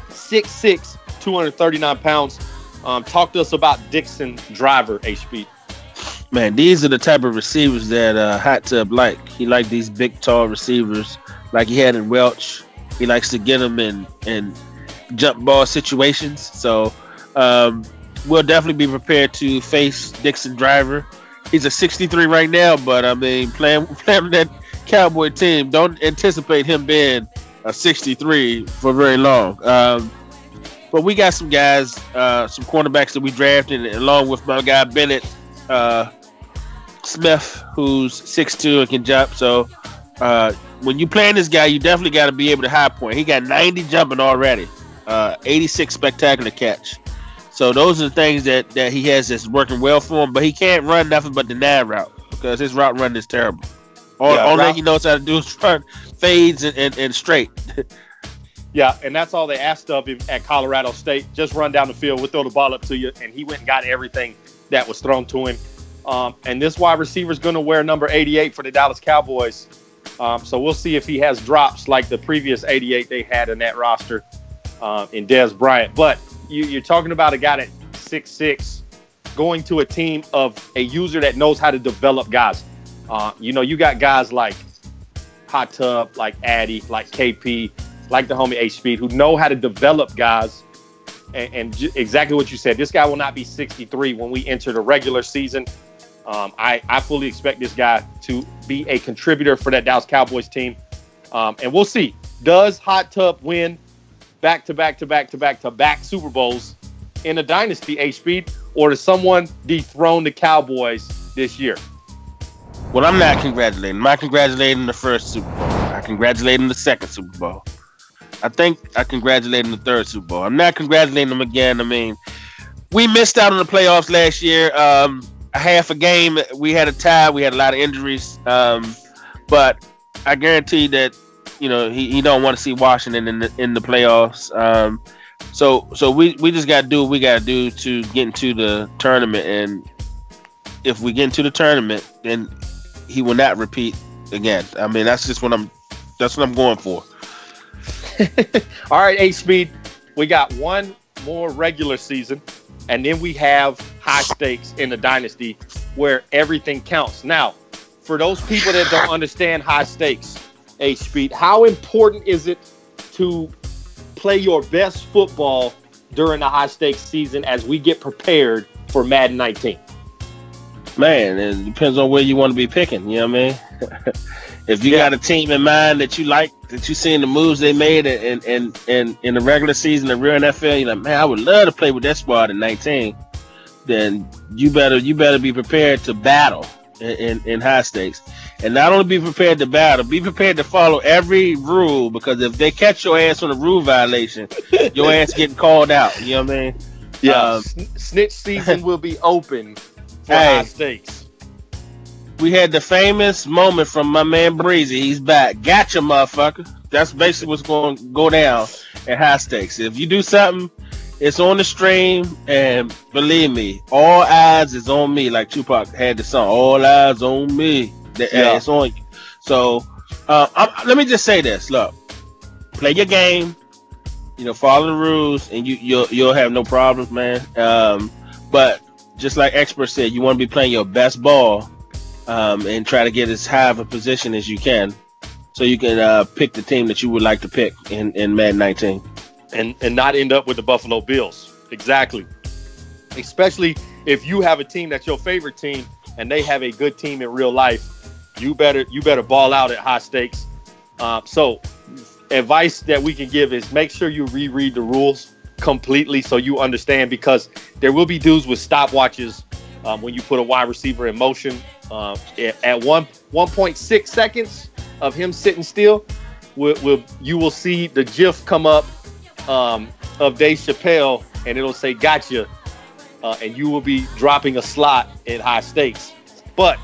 6'6", 239 pounds. Talk to us about Dixon Driver, HP. Man, these are the type of receivers that Hot Tub like. He liked these big, tall receivers like he had in Welch. He likes to get them in jump ball situations. So we'll definitely be prepared to face Dixon Driver. He's a 63 right now, but I mean, playing that Cowboy team, don't anticipate him being a 63 for very long. But we got some guys, some cornerbacks that we drafted, along with my guy Bennett Smith, who's 6'2" and can jump. So when you playing this guy, you definitely got to be able to high point. He got 90 jumping already, 86 spectacular catch. So those are the things that he has that's working well for him. But he can't run nothing but the 9 route because his route run is terrible. All that he knows how to do is run fades and straight. Yeah, and that's all they asked of him at Colorado State. Just run down the field, we'll throw the ball up to you, and he went and got everything that was thrown to him. And this wide receiver is going to wear number 88 for the Dallas Cowboys. So we'll see if he has drops like the previous 88 they had in that roster in Dez Bryant. But you're talking about a guy that's 6'6", going to a team of a user that knows how to develop guys. You got guys like Hot Tub, like Addy, like KP, like the homie H-Speed, who know how to develop guys. And exactly what you said, this guy will not be 63 when we enter the regular season. I fully expect this guy to be a contributor for that Dallas Cowboys team. And we'll see. Does Hot Tub win back-to-back Super Bowls in a dynasty, H-Speed? Or does someone dethrone the Cowboys this year? Well, I'm not congratulating. I'm not congratulating the first Super Bowl. I congratulate him the second Super Bowl. I think I congratulate him the third Super Bowl. I'm not congratulating him again. I mean, we missed out on the playoffs last year. A half a game, we had a tie. We had a lot of injuries. But I guarantee that, he don't want to see Washington in the playoffs. So we just got to do what we got to do to get into the tournament. And if we get into the tournament, then he will not repeat again. I mean, that's what I'm going for. All right, H-Speed, we got one more regular season, and then we have high stakes in the dynasty where everything counts. Now, for those people that don't understand high stakes, H-Speed, how important is it to play your best football during the high stakes season as we get prepared for Madden 19? Man, it depends on where you want to be picking. You know what I mean? If you got a team in mind that you like, that you seen the moves they made in the regular season, the real NFL, you're like, man, I would love to play with that squad in 19. Then you better be prepared to battle in high stakes, and not only be prepared to battle, be prepared to follow every rule, because if they catch your ass on a rule violation, your ass getting called out. You know what I mean? Yeah, snitch season will be open for high stakes. We had the famous moment from my man Breezy. He's back. Gotcha, motherfucker. That's basically what's going to go down at high stakes. If you do something, it's on the stream, and believe me, all eyes is on me. Like Tupac had the song, "All eyes on me." It's on you. So let me just say this: look, play your game. Follow the rules, and you'll have no problems, man. But just like experts said, you want to be playing your best ball. And try to get as high of a position as you can, so you can pick the team that you would like to pick in Madden 19, and not end up with the Buffalo Bills. Exactly. Especially if you have a team that's your favorite team and they have a good team in real life, you better ball out at high stakes. So advice that we can give is make sure you reread the rules completely so you understand, because there will be dudes with stopwatches when you put a wide receiver in motion. At 1.6 seconds of him sitting still, you will see the GIF come up of Dave Chappelle, and it'll say "Gotcha," and you will be dropping a slot in high stakes. But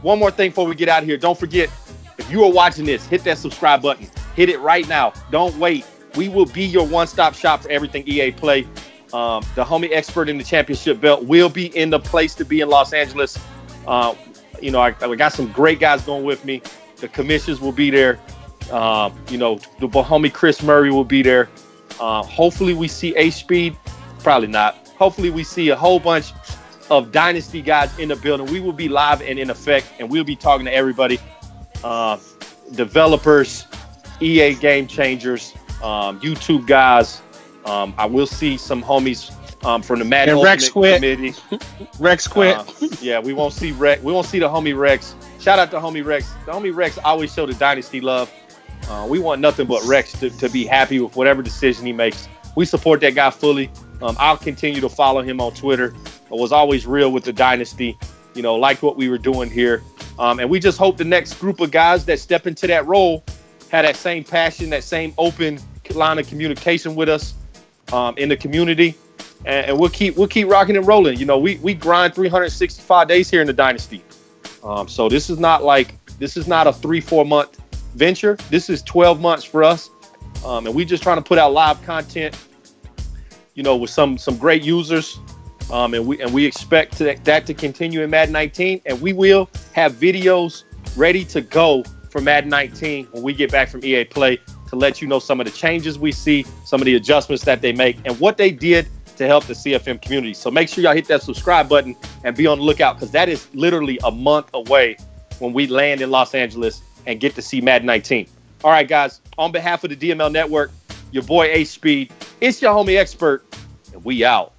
one more thing before we get out of here, don't forget, if you are watching this, hit that subscribe button. Hit it right now. Don't wait. We will be your one-stop shop for everything EA Play. The homie expert in the championship belt will be in the place to be in Los Angeles. I got some great guys going with me. The commissions will be there. The homie Chris Murray will be there. Hopefully we see H-Speed. Probably not. Hopefully we see a whole bunch of Dynasty guys in the building. We will be live and in effect, and we'll be talking to everybody. Developers, EA game changers, YouTube guys. I will see some homies from the Madden Ultimate Committee. Rex quit. We won't see Rex. We won't see the homie Rex. Shout out to homie Rex. The homie Rex always show the Dynasty love. We want nothing but Rex to be happy with whatever decision he makes. We support that guy fully. I'll continue to follow him on Twitter. I was always real with the Dynasty. Like what we were doing here. And we just hope the next group of guys that step into that role have that same passion, that same open line of communication with us in the community. And we'll keep rocking and rolling. We grind 365 days here in the Dynasty. So this is not a 3-4 month venture. This is 12 months for us. And we just trying to put out live content, with some great users. And we expect that to continue in Madden 19. And we will have videos ready to go for Madden 19 when we get back from EA Play to let you know some of the changes we see, some of the adjustments that they make, and what they did to help the CFM community. So make sure y'all hit that subscribe button and be on the lookout, because that is literally a month away when we land in Los Angeles and get to see Madden 19. All right, guys, on behalf of the DML Network, your boy H Speed, it's your homie Expert, and we out.